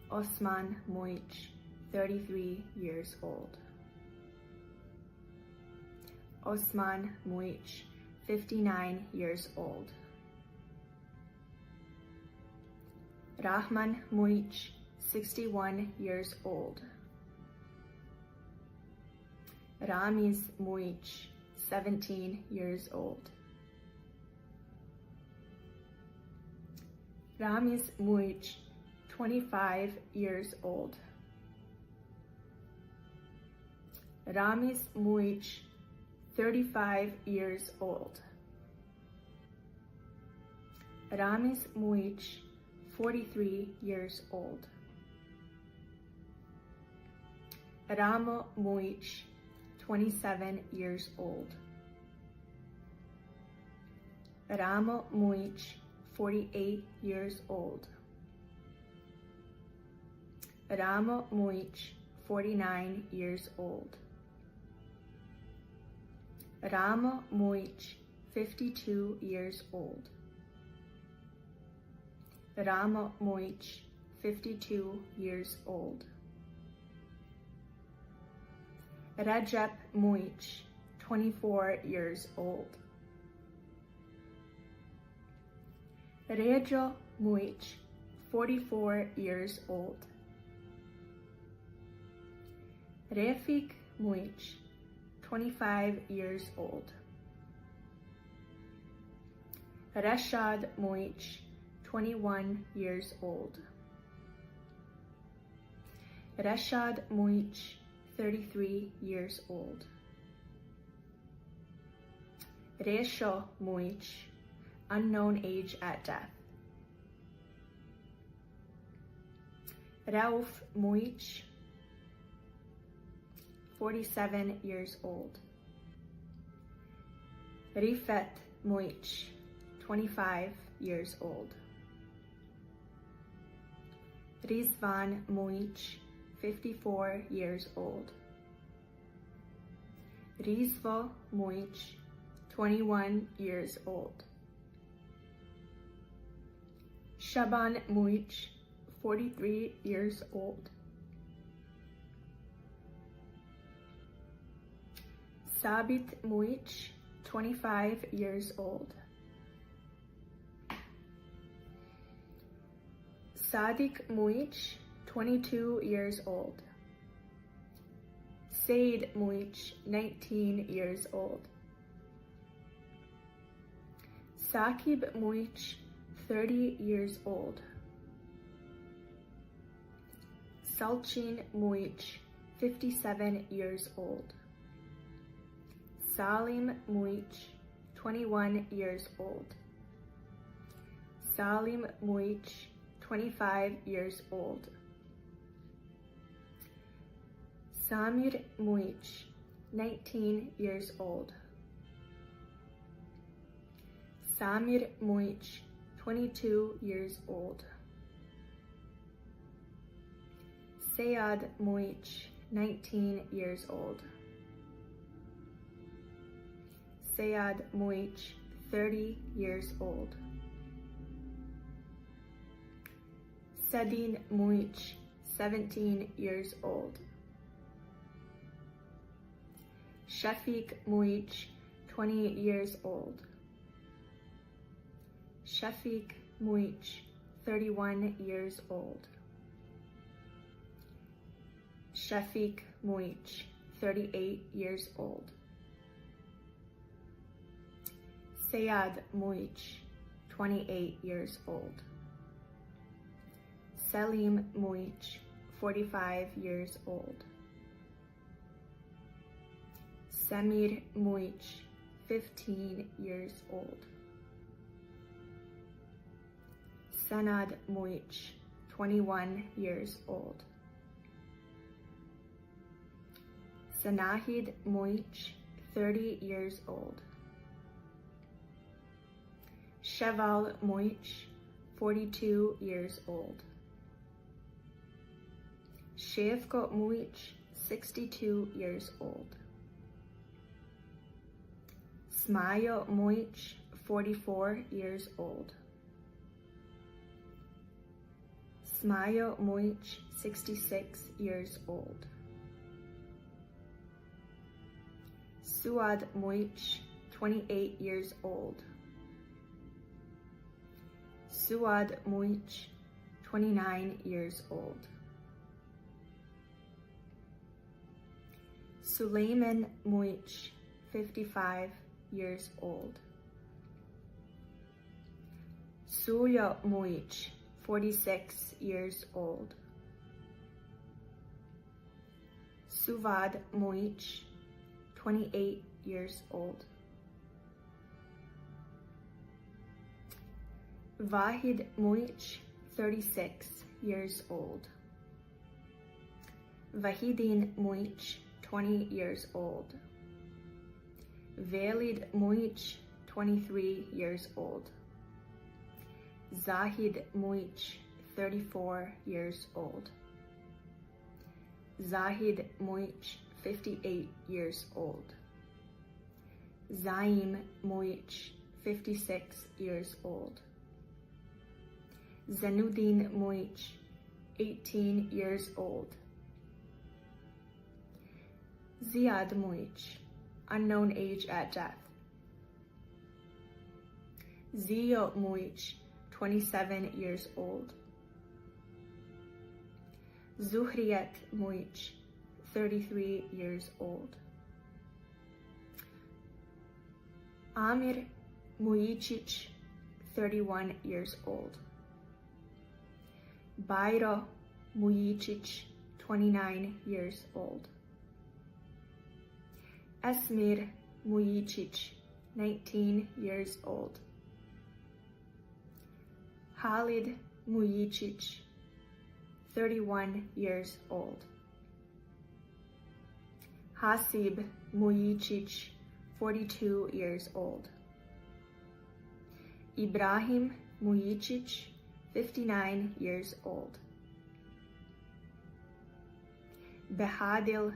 Osman Muich, 33 years old. Osman Muich, 59 years old. Rahman Muich, 61 years old. Ramiz Muich, 17 years old. Ramiz Muich, 25 years old. Ramiz Muich, 35 years old. Ramiz Muich, 43 years old. Ramo Muich, 27 years old. Ramo Mujic, 48 years old. Ramo Mujic, 49 years old. Ramo Mujic, 52 years old. Ramo Mujic, 52 years old. Recep Mujic, 24 years old. Rejo Mujic, 44 years old. Refik Mujic, 25 years old. Rashad Mujic, 21 years old. Rashad Mujic, 33 years old. Resho Mujic, unknown age at death. Rauf Mujic, 47 years old. Rifet Mujic, 25 years old. Rizvan Mujic, 54 years old. Rizvo Mujic, 21 years old. Shaban Mujic, 43 years old. Sabit Mujic, 25 years old. Sadik Mujic, 22 years old. Said Mujic, 19 years old. Sakib Mujic, 30 years old. Salchin Mujic, 57 years old. Salim Mujic, 21 years old. Salim Mujic, 25 years old. Samir Mujic, 19 years old. Samir Mujic, 22 years old. Sayad Mujic, 19 years old. Sayad Mujic, 30 years old. Sedin Mujic, 17 years old. Shafiq Mujic, 20 years old. Shafiq Mujic, 31 years old. Shafiq Mujic, 38 years old. Sayad Mujic, 28 years old. Selim Mujic, 45 years old. Samir Mujic, 15 years old. Sanad Mujic, 21 years old. Sanahid Mujic, 30 years old. Sheval Mujic, 42 years old. Shevko Mujic, 62 years old. Smajo Mujic, 44 years old. Smajo Mujic, 66 years old. Suad Mujic, 28 years old. Suad Mujic, 29 years old. Suleiman Mujic, 55 years old. Suya Mujic, 46 years old. Suvad Mujic, 28 years old. Vahid Mujic, 36 years old. Vahidin Mujic, 20 years old. Velid Mujic, 23 years old. Zahid Mujic, 34 years old. Zahid Mujic, 58 years old. Zaim Mujic, 56 years old. Zanuddin Mujic, 18 years old. Ziad Mujic, unknown age at death. Zio Mujic, 27 years old. Zuhriyet Mujic, 33 years old. Amir Mujicic, 31 years old. Bayro Mujicic, 29 years old. Esmir Mujicic, 19 years old. Khalid Mujicic, 31 years old. Hasib Mujicic, 42 years old. Ibrahim Mujicic, 59 years old. Behadil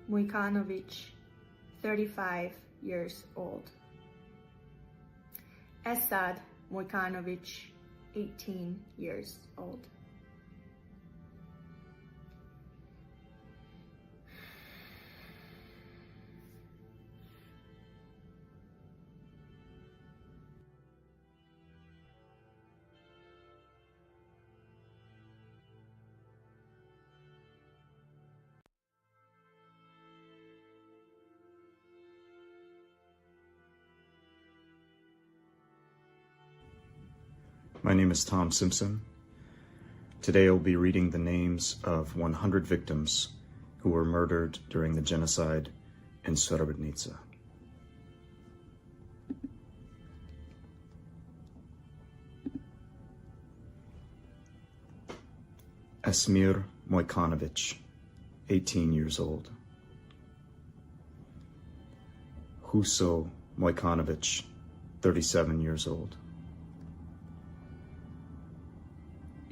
Mujkanovic, 35 years old. Esad Mujkanovic, 18 years old. My name is Tom Simpson. Today I'll be reading the names of 100 victims who were murdered during the genocide in Srebrenica. Esmir Mojkanovic, 18 years old. Huso Mojkanovic, 37 years old.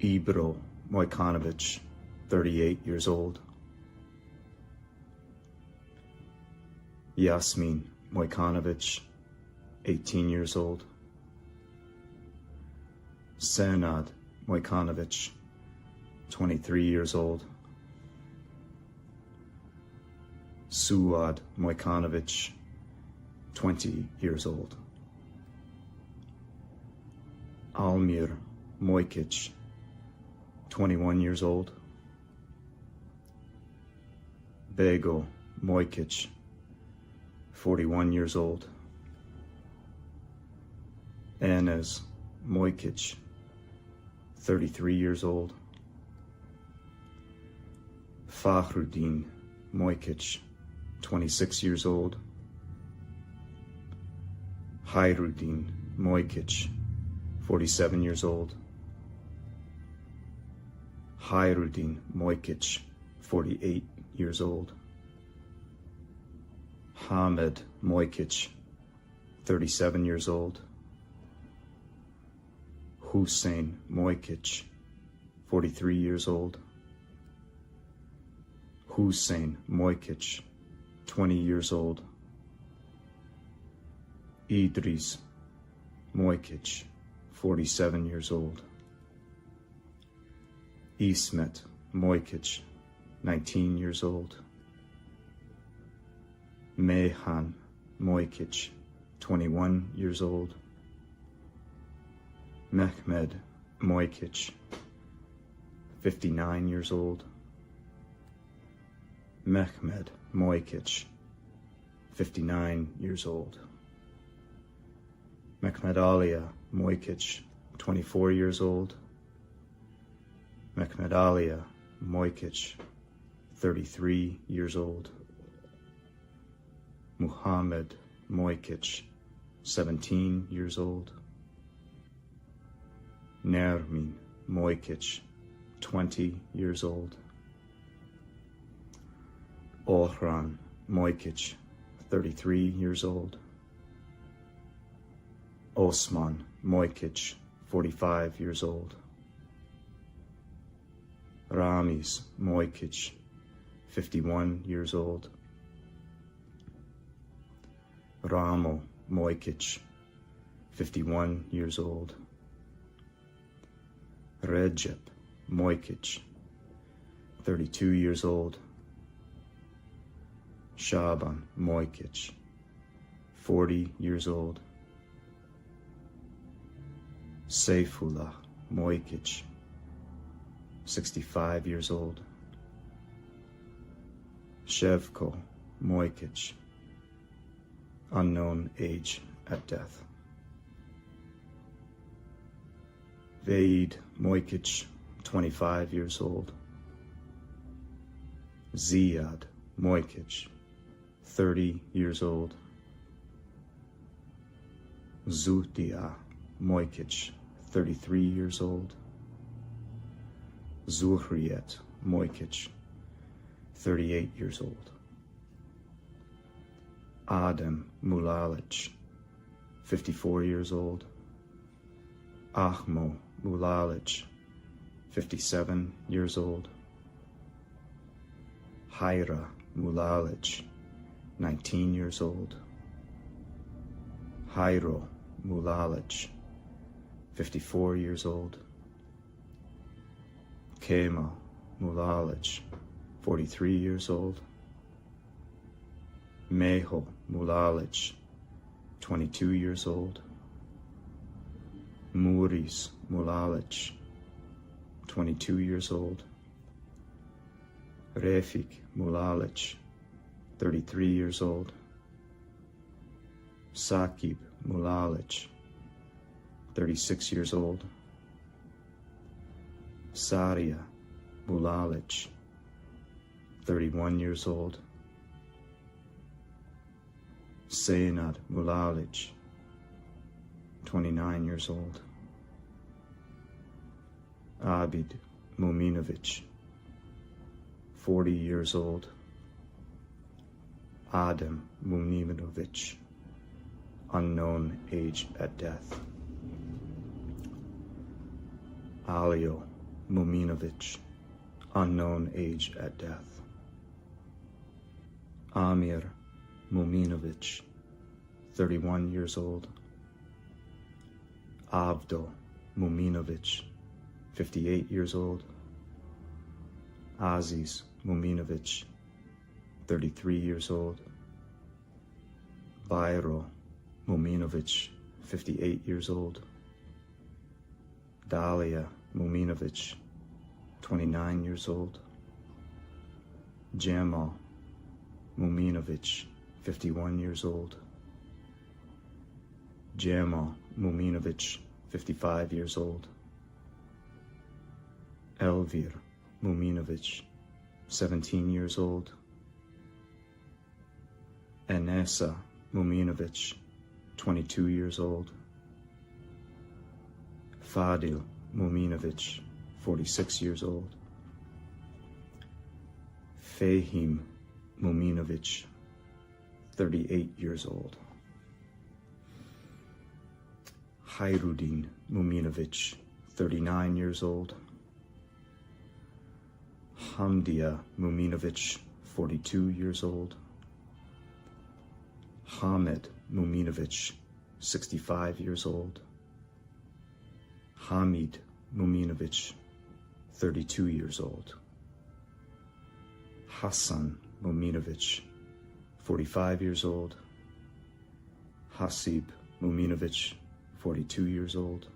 Ibro Mojkanovic, 38 years old. Yasmin Mojkanovic, 18 years old. Senad Mojkanovic, 23 years old. Suad Mojkanovic, 20 years old. Almir Mojkic, 21 years old. Bego Mojkic, 41 years old. Enes Mojkic, 33 years old. Fahruddin Mojkic, 26 years old. Hayruddin Mojkic, 47 years old. Hayruddin Mojkic, 48 years old. Hamed Mojkic, 37 years old. Hussein Mojkic, 43 years old. Hussein Mojkic, 20 years old. Idris Mojkic, 47 years old. Ismet Mojkic, 19 years old. Meyhan Mojkic, 21 years old. Mehmed Mojkic, 59 years old. Mehmed Mojkic, 59 years old. Mehmed Alia Mojkic, 24 years old. Mehmed Alia Mojkic, 33 years old. Muhammad Mojkic, 17 years old. Nermin Mojkic, 20 years old. Orhan Mojkic, 33 years old. Osman Mojkic, 45 years old. Ramiz Mojkic, 51 years old. Ramo Mojkic, 51 years old. Recep Mojkic, 32 years old. Shaban Mojkic, 40 years old. Seyfullah Mojkic, 65 years old. Shevko Mojkic, unknown age at death. Vaid Mojkic, 25 years old. Ziad Mojkic, 30 years old. Zuhdia Mojkic, 33 years old. Zuhriyet Mojkic, 38 years old. Adem Mulalic, 54 years old. Ahmo Mulalic, 57 years old. Haira Mulalic, 19 years old. Jairo Mulalic, 54 years old. Kemal Mulalic, 43 years old. Meho Mulalic, 22 years old. Muris Mulalic, 22 years old. Refik Mulalic, 33 years old. Sakib Mulalic, 36 years old. Saria Mulalic, 31 years old. Seinad Mulalic, 29 years old. Abid Muminovic, 40 years old. Adem Muminovic, unknown age at death. Alio Muminovic, unknown age at death. Amir Muminovic, 31 years old. Avdo Muminovic, 58 years old. Aziz Muminovic, 33 years old. Bayro Muminovic, 58 years old. Dalia Muminovic, 29 years old. Jamal Muminovic, 51 years old. Jamal Muminovic, 55 years old. Elvir Muminovic, 17 years old. Enesa Muminovic, 22 years old. Fadil Muminovic, 46 years old. Fehim Muminovic, 38 years old. Hayrudin Muminovic, 39 years old. Hamdia Muminovic, 42 years old. Hamed Muminovic, 65 years old. Hamid Muminovic, 32 years old. Hassan Muminovic, 45 years old. Hasib Muminovic, 42 years old.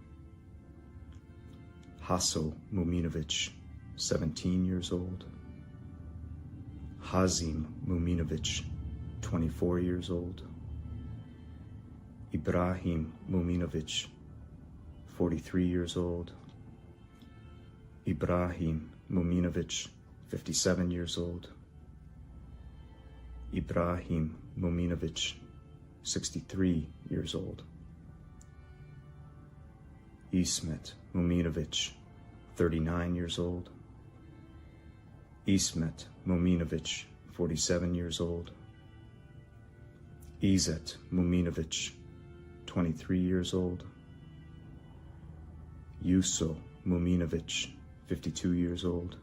Hasso Muminovic, 17 years old. Hazim Muminovic, 24 years old. Ibrahim Muminovic, 43 years old. Ibrahim Muminovic, 57 years old. Ibrahim Muminovic, 63 years old. Ismet Muminovic, 39 years old. Ismet Muminovic, 47 years old. Izet Muminovic, 23 years old. Yuso Muminovic, 52 years old.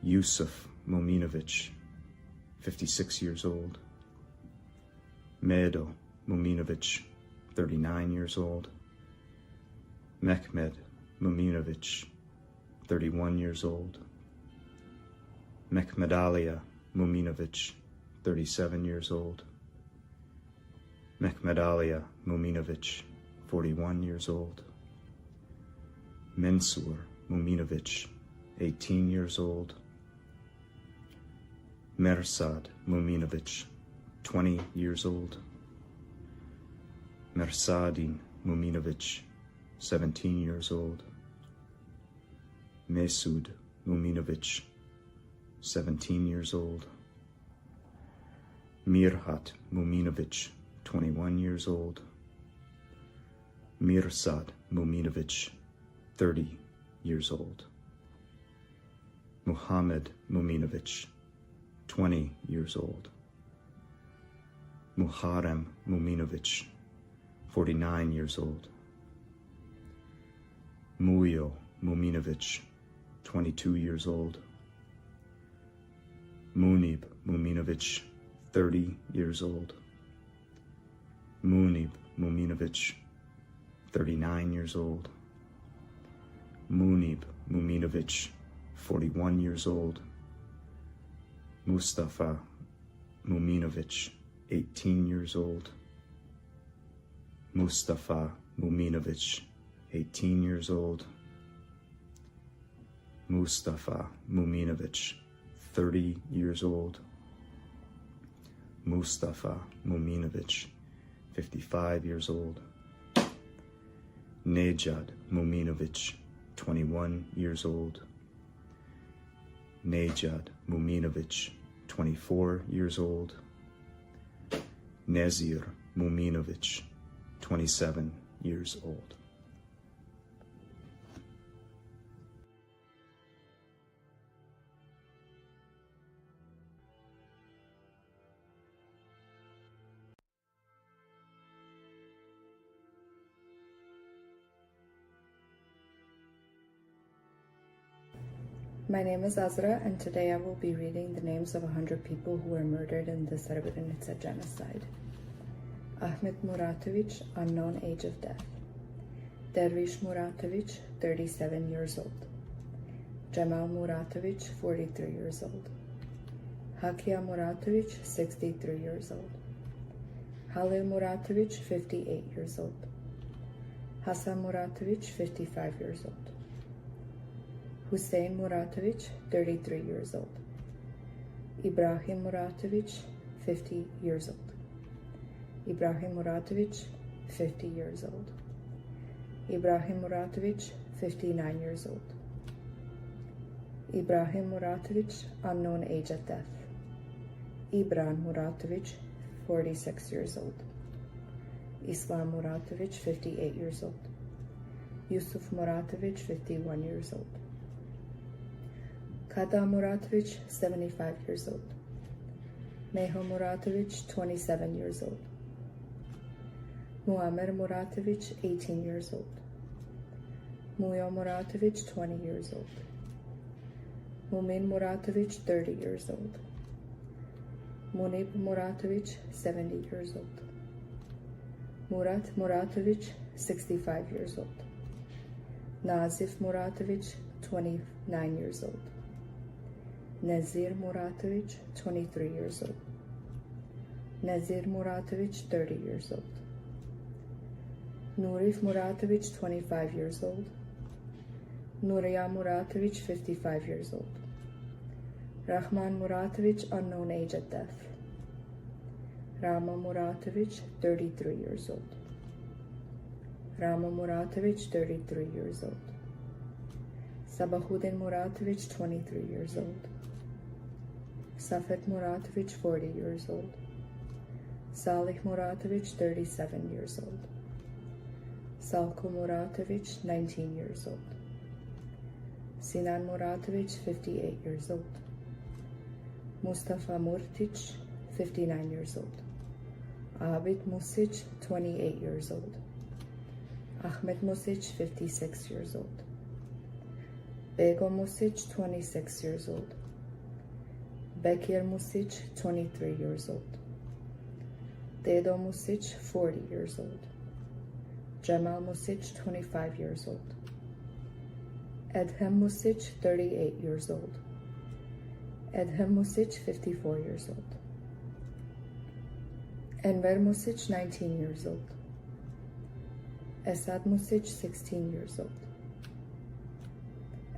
Yusuf Muminovic, 56 years old. Medo Muminovic, 39 years old. Mehmed Muminovic, 31 years old. Mehmedalia Muminovic, 37 years old. Mehmedalia Muminovic, 41 years old. Mensur Muminovic, 18 years old. Mersad Muminovic, 20 years old. Mersadin Muminovic, 17 years old. Mesud Muminovic, 17 years old. Mirhat Muminovic, 21 years old. Mirsad Muminovic, 30 years old. Muhammad Muminovic, 20 years old. Muharrem Muminovic, 49 years old. Mujo Muminovic, 22 years old. Munib Muminovic, 30 years old. Munib Muminovic, 39 years old. Munib Muminovic, 41 years old. Mustafa Muminovic, 18 years old. Mustafa Muminovic, 18 years old. Mustafa Muminovic, 30 years old. Mustafa Muminovic, 55 years old. Nejad Muminovic, 21 years old. Nejad Muminovic, 24 years old. Nezir Muminovic, 27 years old. My name is Azra, and today I will be reading the names of 100 people who were murdered in the Srebrenica genocide. Ahmet Muratovic, unknown age of death. Dervish Muratovic, 37 years old. Jamal Muratovic, 43 years old. Hakia Muratovic, 63 years old. Halil Muratovic, 58 years old. Hasan Muratovic, 55 years old. Hussein Muratovic, 33 years old. Ibrahim Muratovic, 50 years old. Ibrahim Muratovic, 50 years old. Ibrahim Muratovic, 59 years old. Ibrahim Muratovic, unknown age at death. Ibran Muratovic, 46 years old. Islam Muratovic, 58 years old. Yusuf Muratovic, 51 years old. Kada Muratovic, 75 years old. Meho Muratovic, 27 years old. Muammer Muratovic, 18 years old. Muyo Muratovic, 20 years old. Mumin Muratovic, 30 years old. Munib Muratovic, 70 years old. Murat Muratovic, 65 years old. Nazif Muratovic, 29 years old. Nazir Muratovic, 23 years old. Nazir Muratovic, 30 years old. Nurif Muratovic, 25 years old. Nuria Muratovic, 55 years old. Rahman Muratovic, unknown age at death. Rama Muratovic, 33 years old. Rama Muratovic, 33 years old. Sabahuddin Muratovic, 23 years old. Safet Muratovic, 40 years old. Salih Muratovic, 37 years old. Salko Muratovic, 19 years old. Sinan Muratovic, 58 years old. Mustafa Murtic, 59 years old. Abid Music, 28 years old. Ahmed Music, 56 years old. Bego Music, 26 years old. Bekir Music, 23 years old. Dedo Music, 40 years old. Cemal Music, 25 years old. Edhem Music, 38 years old. Edhem Music, 54 years old. Enver Music, 19 years old. Esad Music, 16 years old.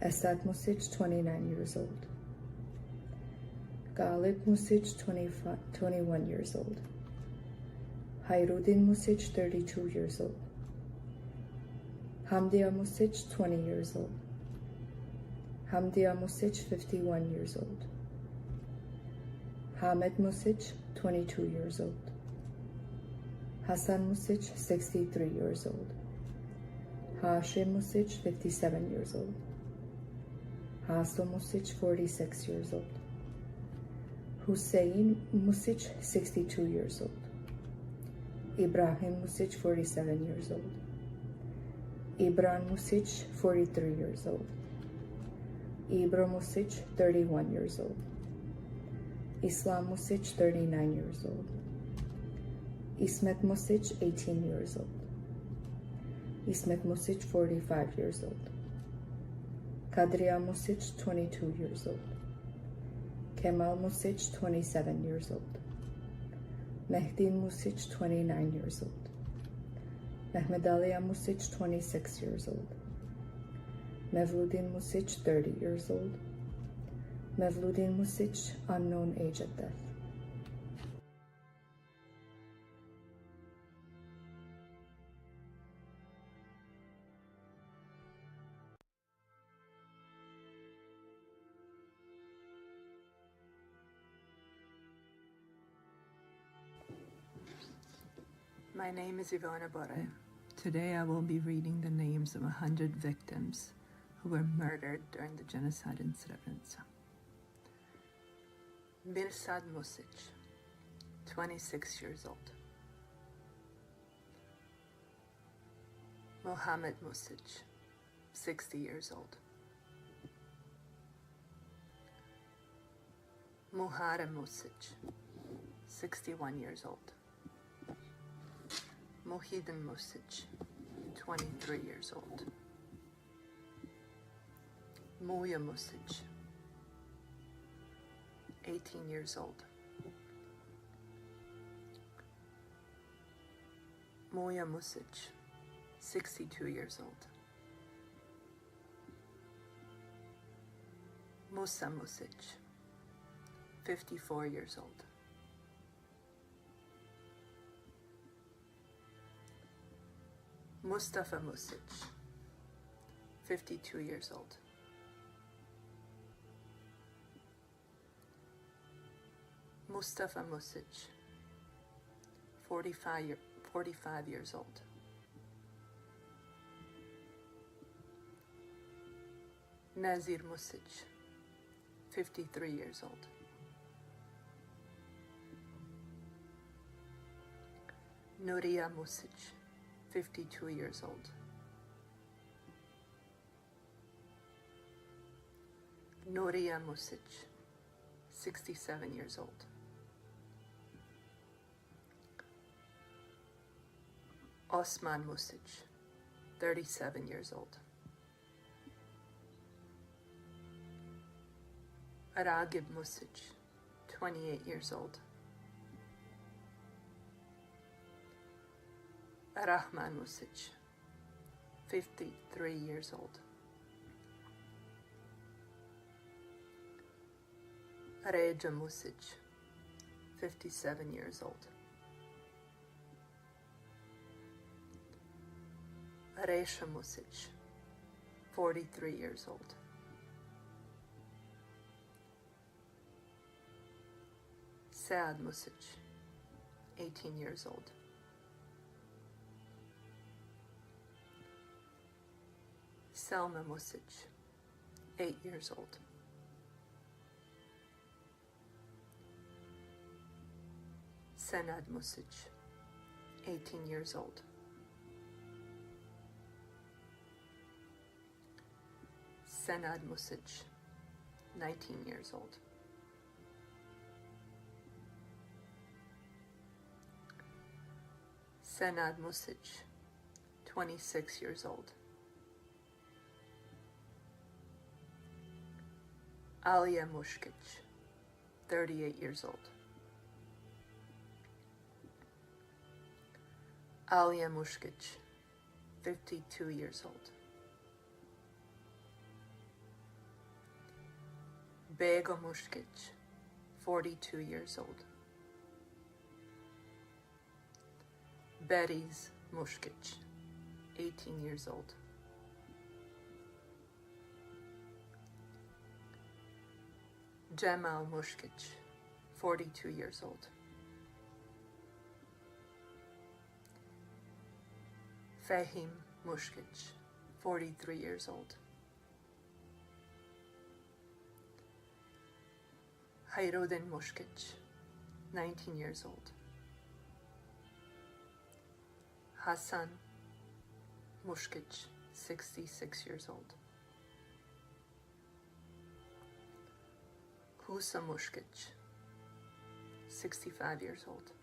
Esad Music, 29 years old. Galip Music, 21 years old. Hayrudin Music, 32 years old. Hamdia Music, 20 years old. Hamdia Music, 51 years old. Hamed Music, 22 years old. Hasan Music, 63 years old. Hashim Music, 57 years old. Haso Music, 46 years old. Hussein Music, 62 years old. Ibrahim Music, 47 years old. Ibran Music, 43 years old. Ibro Music, 31 years old. Islam Music, 39 years old. Ismet Music, 18 years old. Ismet Music, 45 years old. Kadriya Music, 22 years old. Kemal Music, 27 years old. Mehdi Music, 29 years old. Mehmed Aliya Music, 26 years old. Mevludin Music, 30 years old. Mevludin Music, unknown age at death. My name is Ivana Bore. Today I will be reading the names of 100 victims who were murdered during the genocide in Srebrenica. Mirsad Music, 26 years old. Mohamed Music, 60 years old. Muharrem Music, 61 years old. Mohidin Music, 23 years old. Muya Music, 18 years old. Muya Music, 62 years old. Musa Music, 54 years old. Mustafa Music, 52 years old. Mustafa Music, 45 years old. Nazir Music, 53 years old. Nuria Music, 52 years old. Nuria Music, 67 years old. Osman Music, 37 years old. Ragib Music, 28 years old. Rahman Music, 53 years old. Reja Music, 57 years old. Resha Music, 43 years old. Saad Music, 18 years old. Selma Music, 8 years old. Senad Music, 18 years old. Senad Music, 19 years old. Senad Music, 26 years old. Alija Muškić, 38 years old. Alija Muškić, 52 years old. Bego Muškić, 42 years old. Beriz Muškić, 18 years old. Cemal Muškić, 42 years old. Fehim Muškić, 43 years old. Hayruddin Muškić, 19 years old. Hasan Muškić, 66 years old. Husa Muškić, 65 years old.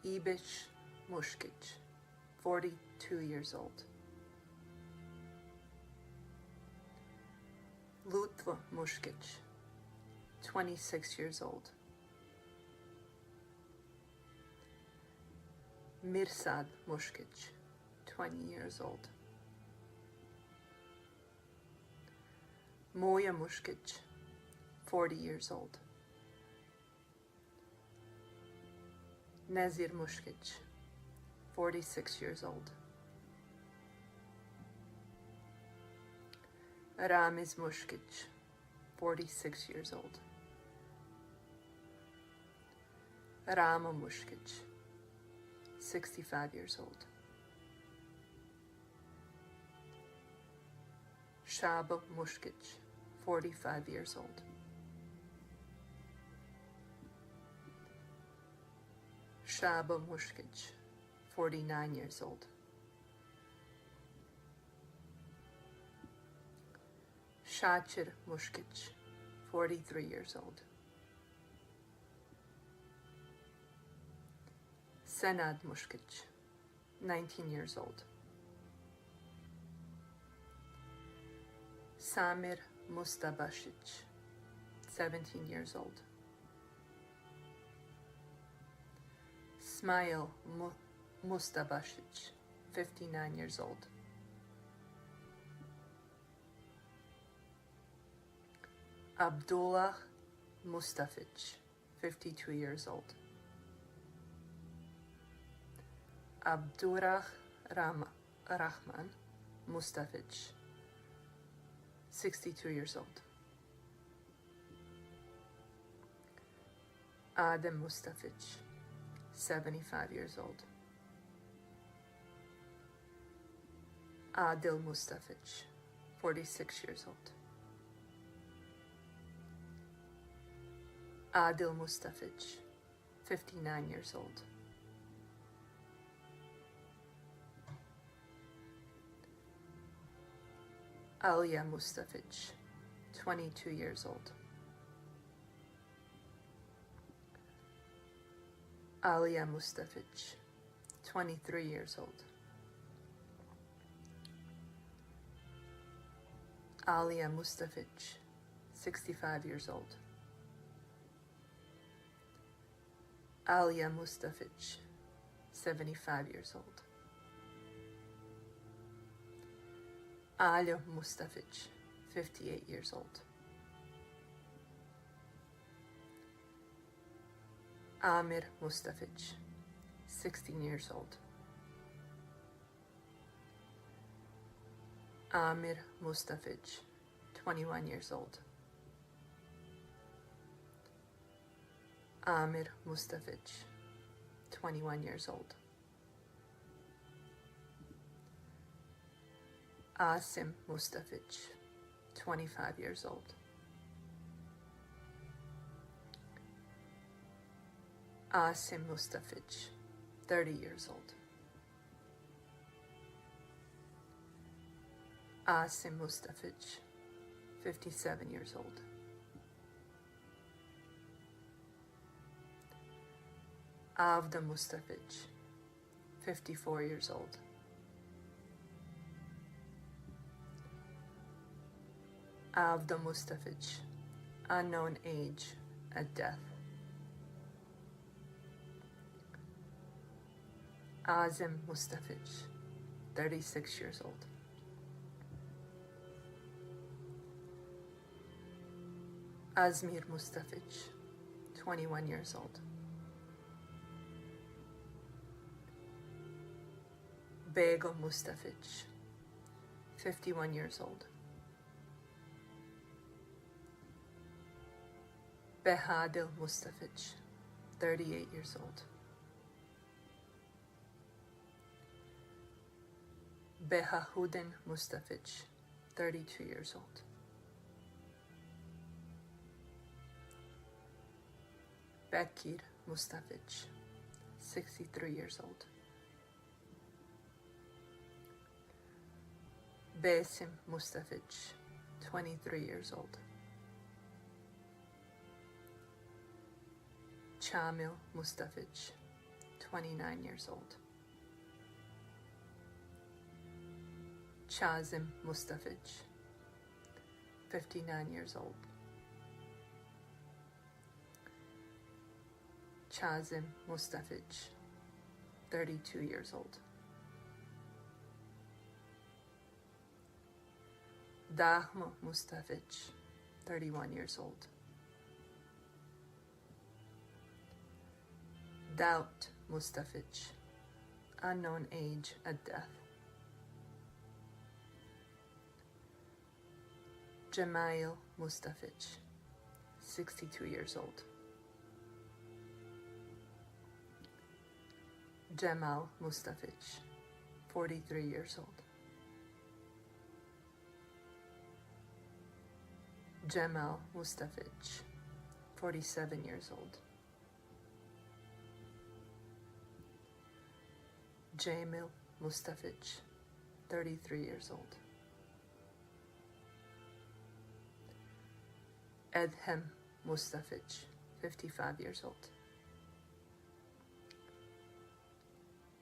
Ibić Muškić, 42 years old. Lutva Muškić, 26 years old. Mirsad Muškić, 20 years old. Moja Muškić, 40 years old. Nezir Muškić, 46 years old. Ramiz Muškić, 46 years old. Ramo Muškić, 65 years old. Shaba Muškić, 45 years old. Shaba Muškić, 49 years old. Shachir Muškić, 43 years old. Senad Muškić, 19 years old. Samir Mustabašić, 17 years old. Smail Mustabašić, 59 years old. Abdullah Mustafić, 52 years old. Rahman Mustafić, 62 years old. Adem Mustafić, 75 years old. Adil Mustafić, 46 years old. Adil Mustafić, 59 years old. Alija Mustafić, 22 years old. Alija Mustafić, 23 years old. Alija Mustafić, 65 years old. Alija Mustafić, 75 years old. Aljo Mustafić, 58 years old. Amir Mustafić, 16 years old. Amir Mustafić, 21 years old. Amir Mustafić, 21 years old. Asim Mustafić, 25 years old. Asim Mustafic, 30 years old. Asim Mustafic, 57 years old. Avda Mustafic, 54 years old. Avda Mustafic, unknown age at death. Azim Mustafic, 36 years old. Azmir Mustafic, 21 years old. Begum Mustafic, 51 years old. Behadil Mustafic, 38 years old. Behahudin Mustafic, 32 years old. Bekir Mustafic, 63 years old. Besim Mustafic, 23 years old. Chamil Mustafic, 29 years old. Chazim Mustafic, 59 years old. Chazim Mustafic, 32 years old. Dahma Mustafic, 31 years old. Daut Mustafic, unknown age at death. Jemail Mustafic, 62 years old. Jemal Mustafic, 43 years old. Jemal Mustafic, 47 years old. Jamil Mustafic, 33 years old. Edhem Mustafic, 55 years old.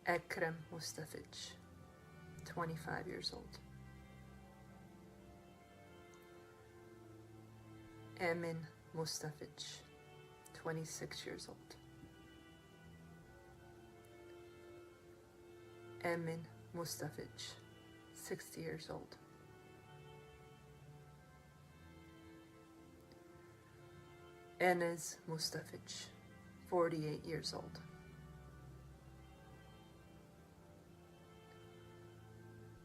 Ekrem Mustafic, 25 years old. Emin Mustafic, 26 years old. Emin Mustafic, 60 years old. Enes Mustafic, 48 years old.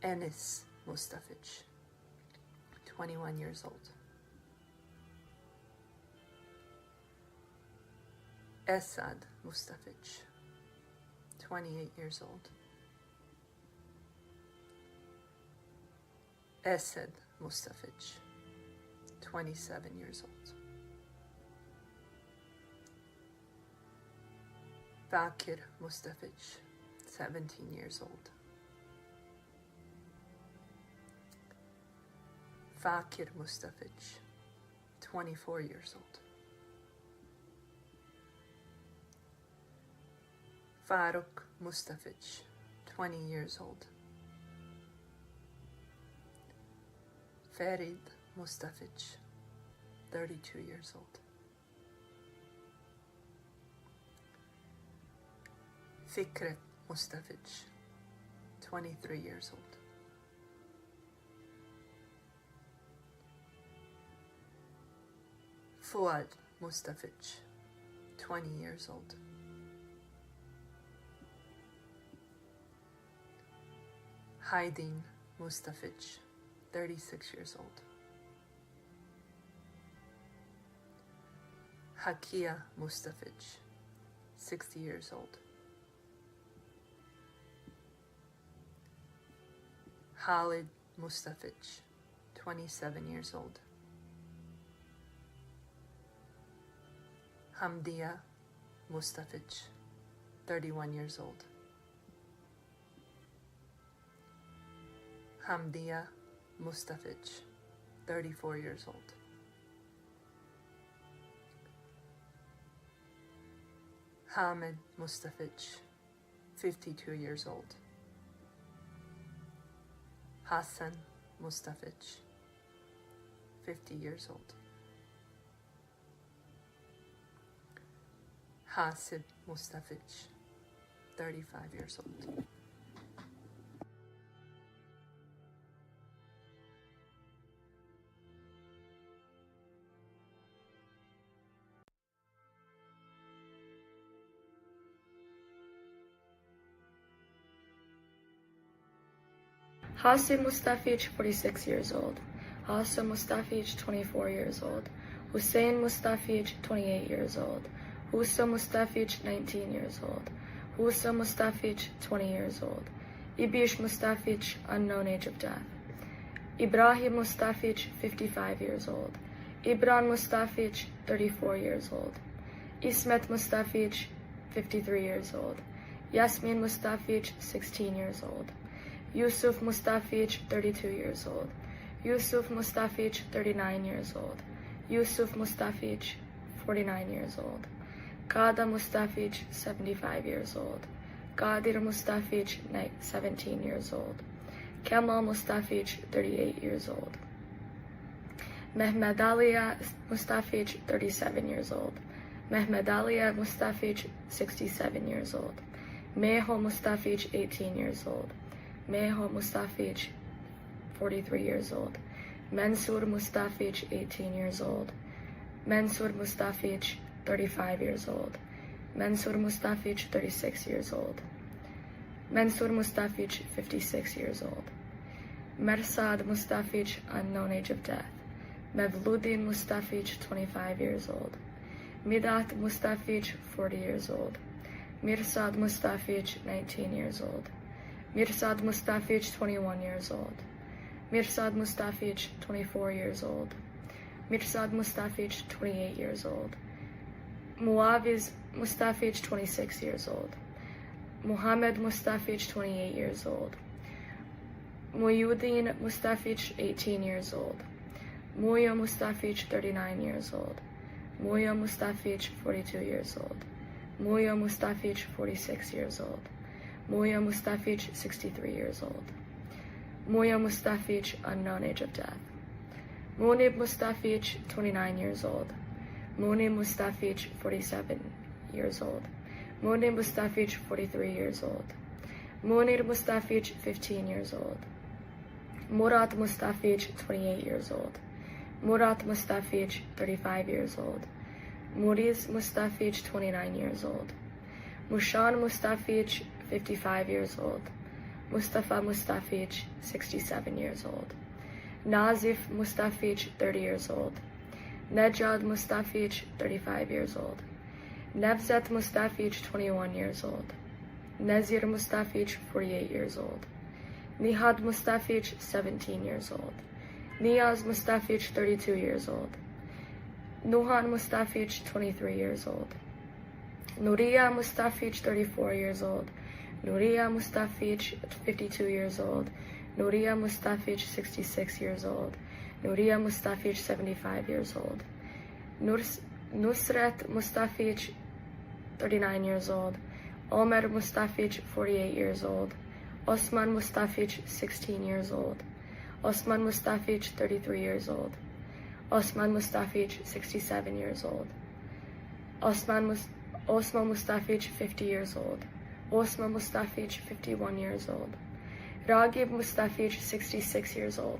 Enis Mustafic, 21 years old. Esad Mustafic, 28 years old. Esed Mustafic, 27 years old. Fakir Mustafic, 17 years old. Fakir Mustafic, 24 years old. Faruk Mustafic, 20 years old. Ferid Mustafic, 32 years old. Fikret Mustafic, 23 years old. Fuad Mustafic, 20 years old. Haydin Mustafic, 36 years old. Hakia Mustafic, 60 years old. Khalid Mustafic, 27 years old. Hamdia Mustafic, 31 years old. Hamdia Mustafic, 34 years old. Hamid Mustafic, 52 years old. Hassan Mustafic, 50 years old. Hasib Mustafic, 35 years old. Hasib Mustafic, 46 years old. Hassan Mustafic, 24 years old. Hussein Mustafic, 28 years old. Husa Mustafic, 19 years old. Husa Mustafic, 20 years old. Ibish Mustafic, unknown age of death. Ibrahim Mustafic, 55 years old. Ibran Mustafic, 34 years old. Ismet Mustafic, 53 years old. Yasmin Mustafic, 16 years old. Yusuf Mustafic, 32 years old. Yusuf Mustafic, 39 years old. Yusuf Mustafic, 49 years old. Kada Mustafic, 75 years old. Qadir Mustafic, 17 years old. Kemal Mustafic, 38 years old. Mehmed Aliya Mustafic, 37 years old. Mehmed Aliya Mustafic, 67 years old. Meho Mustafic, 18 years old. Meho Mustafic, 43 years old. Mansur Mustafic, 18 years old. Mansur Mustafic, 35 years old. Mansur Mustafic, 36 years old. Mansur Mustafic, 56 years old. Mersad Mustafic, unknown age of death. Mevludin Mustafic, 25 years old. Midat Mustafic, 40 years old. Mirsad Mustafic, 19 years old. Mirsad Mustafic, 21 years old. Mirsad Mustafic, 24 years old. Mirsad Mustafic, 28 years old. Muaviz Mustafic, 26 years old. Muhammad Mustafic, 28 years old. Muyuddin Mustafic, 18 years old. Muya Mustafic, 39 years old. Muya Mustafic, 42 years old. Muya Mustafic, 46 years old. Muya Mustafic, 63 years old. Muya Mustafic, unknown age of death. Munib Mustafic, 29 years old. Munib Mustafic, 47 years old. Munib Mustafic, 43 years old. Munir Mustafic, 15 years old. Murat Mustafic, 28 years old. Murat Mustafic, 35 years old. Muriz Mustafic, 29 years old. Mushan Mustafic, 55 years old. Mustafa Mustafic, 67 years old. Nazif Mustafic, 30 years old. Nejad Mustafic, 35 years old. Nevzat Mustafic, 21 years old. Nazir Mustafic, 48 years old. Nihad Mustafic, 17 years old. Niyaz Mustafic, 32 years old. Nuhan Mustafic, 23 years old. Nuriya Mustafic, 34 years old. Nuriya Mustafic, 52 years old. Nuriya Mustafic, 66 years old. Nuriya Mustafic, 75 years old. Nusret Mustafic, 39 years old. Omer Mustafic, 48 years old. Osman Mustafic, 16 years old. Osman Mustafic, 33 years old. Osman Mustafic, 67 years old. Osman Mustafic, 50 years old. Osman Mustafic, 51 years old. Ragib Mustafic, 66 years old.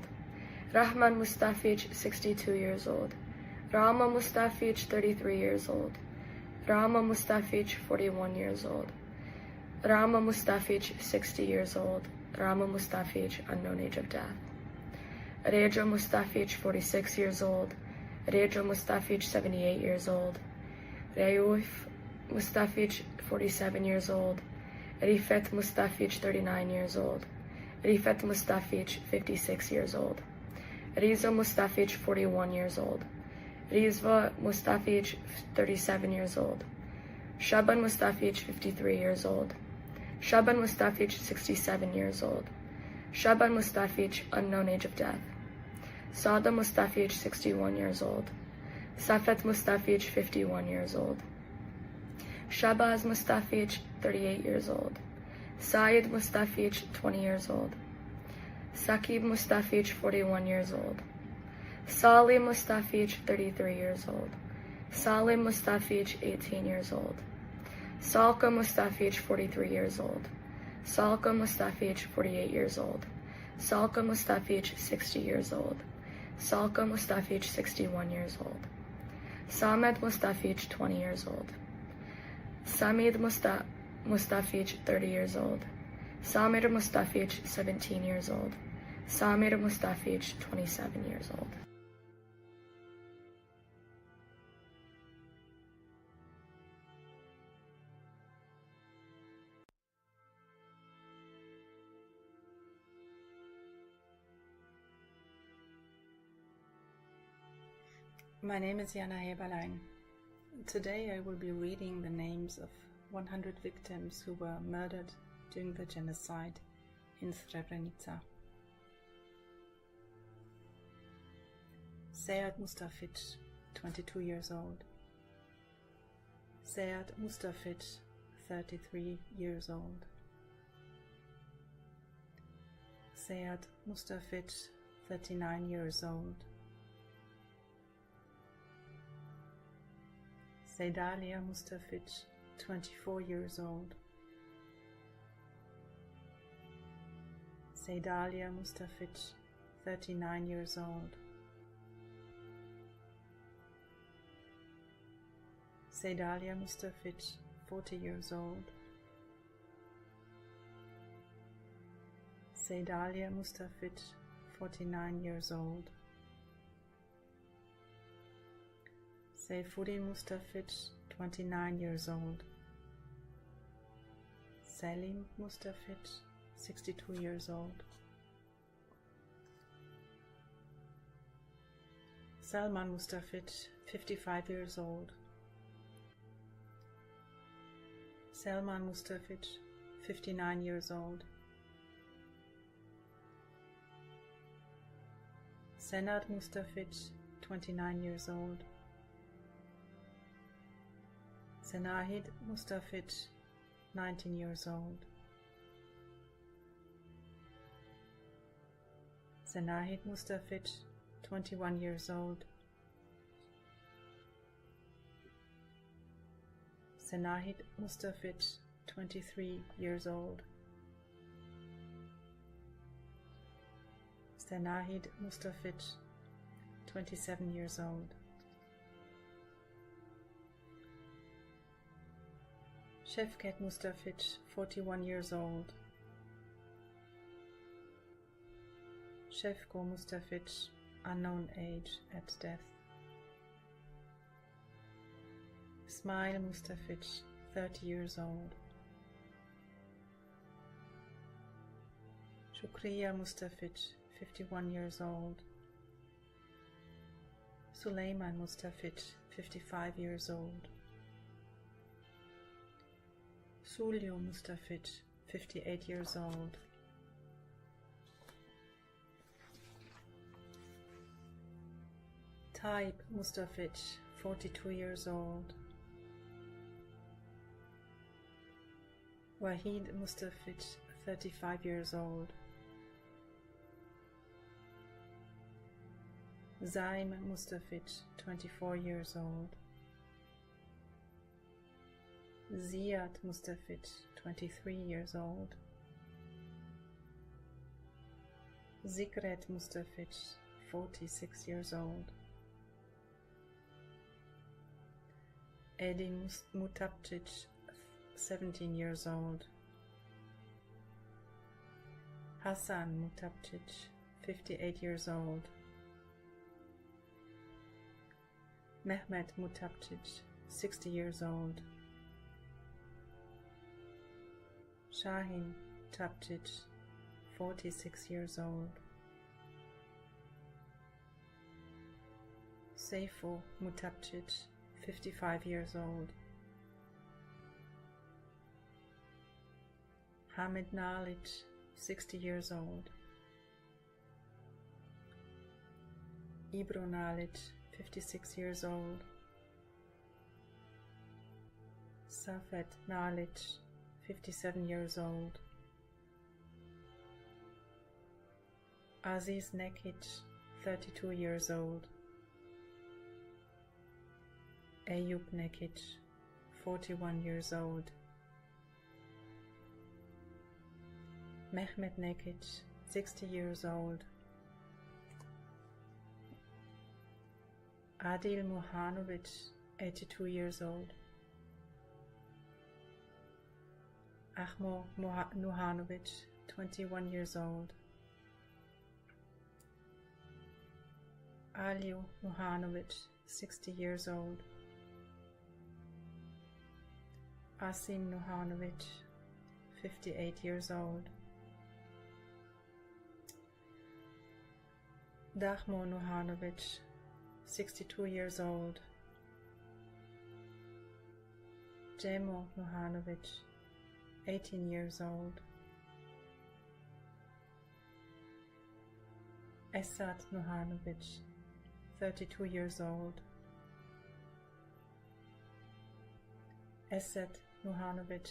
Rahman Mustafic, 62 years old. Rama Mustafic, 33 years old. Rama Mustafic, 41 years old. Rama Mustafic, 60 years old. Rama Mustafic, unknown age of death. Reja Mustafic, 46 years old. Reja Mustafic, 78 years old. Rayouf Mustafic, 47 years old. Rifat Mustafic, 39 years old. Rifat Mustafic, 56 years old. Riza Mustafic, 41 years old. Rizva Mustafic, 37 years old. Shaban Mustafic, 53 years old. Shaban Mustafic, 67 years old. Shaban Mustafic, unknown age of death. Sada Mustafic, 61 years old. Safet Mustafic, 51 years old. Shabaz Mustafic, 38 years old. Saeed Mustafic, 20 years old. Sakib Mustafic, 41 years old. Salim Mustafic, 33 years old. Salim Mustafic, 18 years old. Salka Mustafic, 43 years old. Salka Mustafic, 48 years old. Salka Mustafic, 60 years old. Salka Mustafic, 61 years old. Samed Mustafic, 20 years old. Samid Mustafic, 30 years old. Samir Mustafic, 17 years old. Samir Mustafic, 27 years old. My name is Jana Heberlein. Today I will be reading the names of 100 victims who were murdered during the genocide in Srebrenica. Sead Mustafic, 22 years old. Sead Mustafic, 33 years old. Sead Mustafic, 39 years old. Seydalia Mustafic, 24 years old. Seydalia Mustafic, 39 years old. Seydalia Mustafic, 40 years old. Seydalia Mustafic, 49 years old. Seyfuddin Mustafic, 29 years old. Selim Mustafic, 62 years old. Salman Mustafic, 55 years old. Salman Mustafic, 59 years old. Senad Mustafic, 29 years old. Senahid Mustafic, 19 years old. Senahid Mustafic, 21 years old. Senahid Mustafic, 23 years old. Senahid Mustafic, 27 years old. Şevket Mustafic, 41 years old. Şevko Mustafic, unknown age at death. Ismail Mustafic, 30 years old. Shukriya Mustafic, 51 years old. Suleyman Mustafic, 55 years old. Sulyo Mustafic, 58 years old. Taib Mustafic, 42 years old. Wahid Mustafic, 35 years old. Zaim Mustafic, 24 years old. Ziad Mustafic, 23 years old. Zikret Mustafic, 46 years old. Edi Mutapcic, 17 years old. Hassan Mutapcic, 58 years old. Mehmet Mutapcic, 60 years old. Shahin Tapcic, 46 years old. Seyfo Mutapcic, 55 years old. Hamid Nalic, 60 years old. Ibro Nalic, 56 years old. Safet Nalic, 57 years old. Aziz Nekic, 32 years old. Eyüp Nekic, 41 years old. Mehmet Nekic, 60 years old. Adil Muhanovic, 82 years old. Ahmo Nuhanovic, 21 years old. Aliu Nuhanovic, 60 years old. Asim Nuhanovic, 58 years old. Dahmo Nuhanovic, 62 years old. Jemo Nuhanovic, 18 years old. Esat Nuhanovic, 32 years old. Esat Nuhanovic,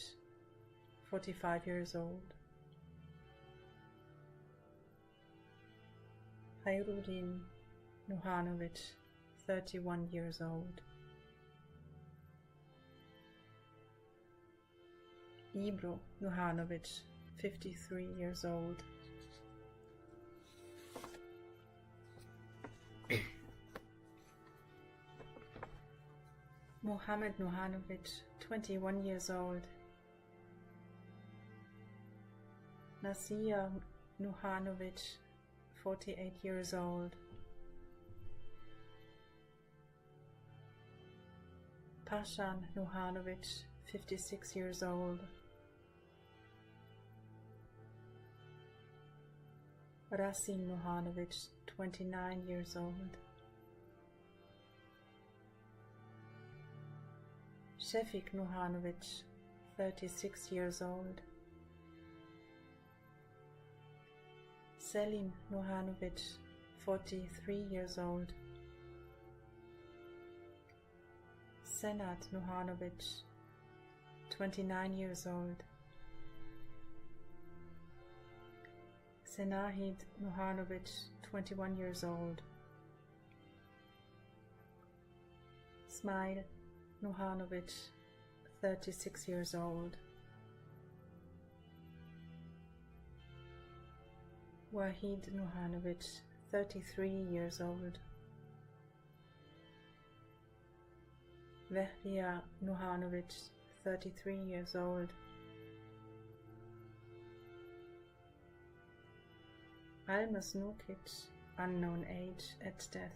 45 years old. Hayruddin Nuhanovic, 31 years old. Ibro Nuhanovic, 53 years old. Mohammed Nuhanovic, 21 years old. Nasiya Nuhanovic, 48 years old. Pashan Nuhanovic, 56 years old. Rasim Nuhanovic, 29 years old. Shefik Nuhanovic, 36 years old. Selim Nuhanovic, 43 years old. Senat Nuhanovic, 29 years old. Senahid Nuhanovic, 21 years old. Smail Nuhanovic, 36 years old. Wahid Nuhanovic, 33 years old. Vehria Nuhanovic, 33 years old. Almas Nukic, unknown age at death.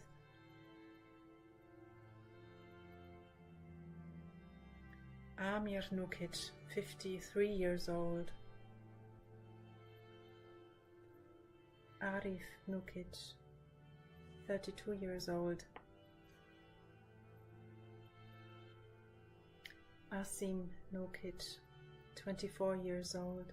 Amir Nukic, 53 years old. Arif Nukic, 32 years old. Asim Nukic, 24 years old.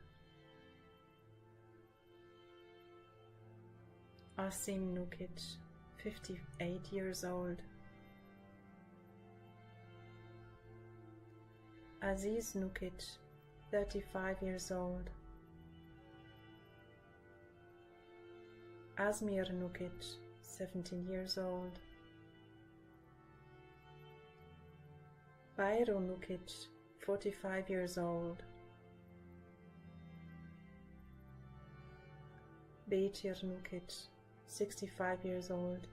Asim Nukic, 58 years old. Aziz Nukic, 35 years old. Azmir Nukic, 17 years old. Bayro Nukic, 45 years old. Beitir Nukic, 65 years old.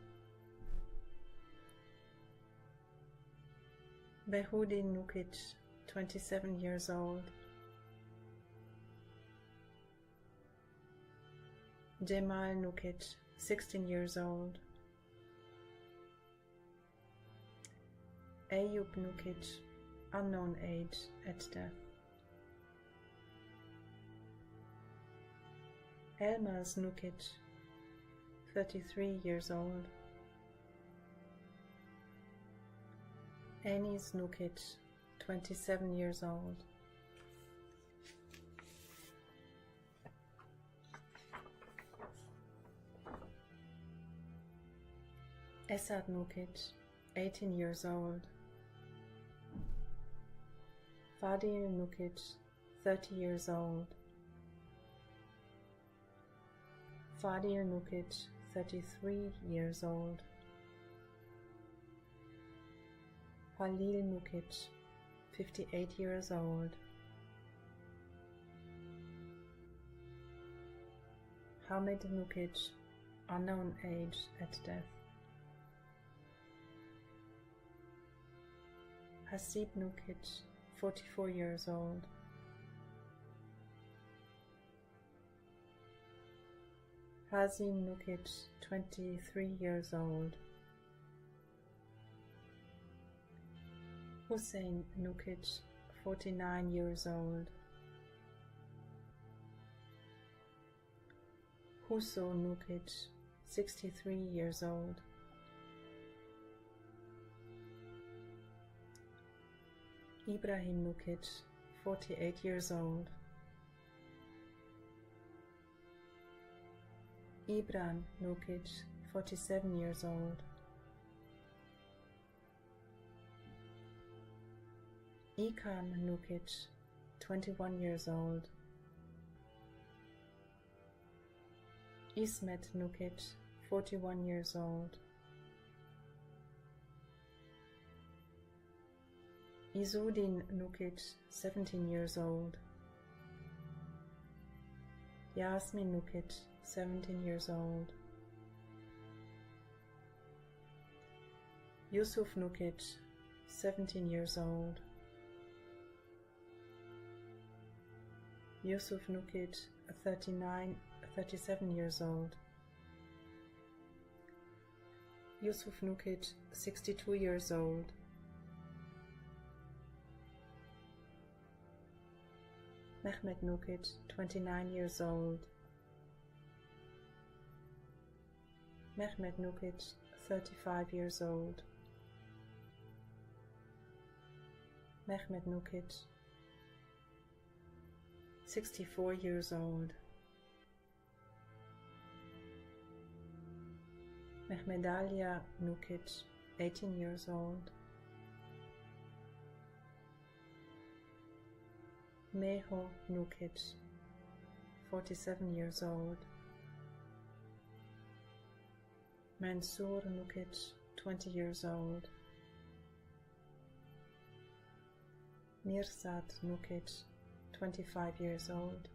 Behudin Nukic, 27 years old. Cemal Nukic, 16 years old. Eyüp Nukic, unknown age at death. Elmas Nukic, 33 years old. Enis Nukic, 27 years old. Esad Nukic, 18 years old. Fadil Nukic, 30 years old. Fadil Nukic, 33 years old. Halil Nukic, 58 years old. Hamid Nukic, unknown age at death. Hasib Nukic, 44 years old. Hazim Nukic, 23 years old. Hussein Nukic, 49 years old. Huso Nukic, 63 years old. Ibrahim Nukic, 48 years old. Ibran Nukic, 47 years old. Ikan Nukic, 21 years old. Ismet Nukic, 41 years old. Izudin Nukic, 17 years old. Yasmin Nukic, 17 years old. Yusuf Nukic, 17 years old. Yusuf Nukic, 37 years old. Yusuf Nukic, 62 years old. Mehmet Nukic, 29 years old. Mehmet Nukic, 35 years old. Mehmet Nukic, 64 years old. Mehmedalia Nukic, 18 years old. Meho Nukic, 47 years old. Mansour Nukic, 20 years old. Mirsad Nukic, 25 years old.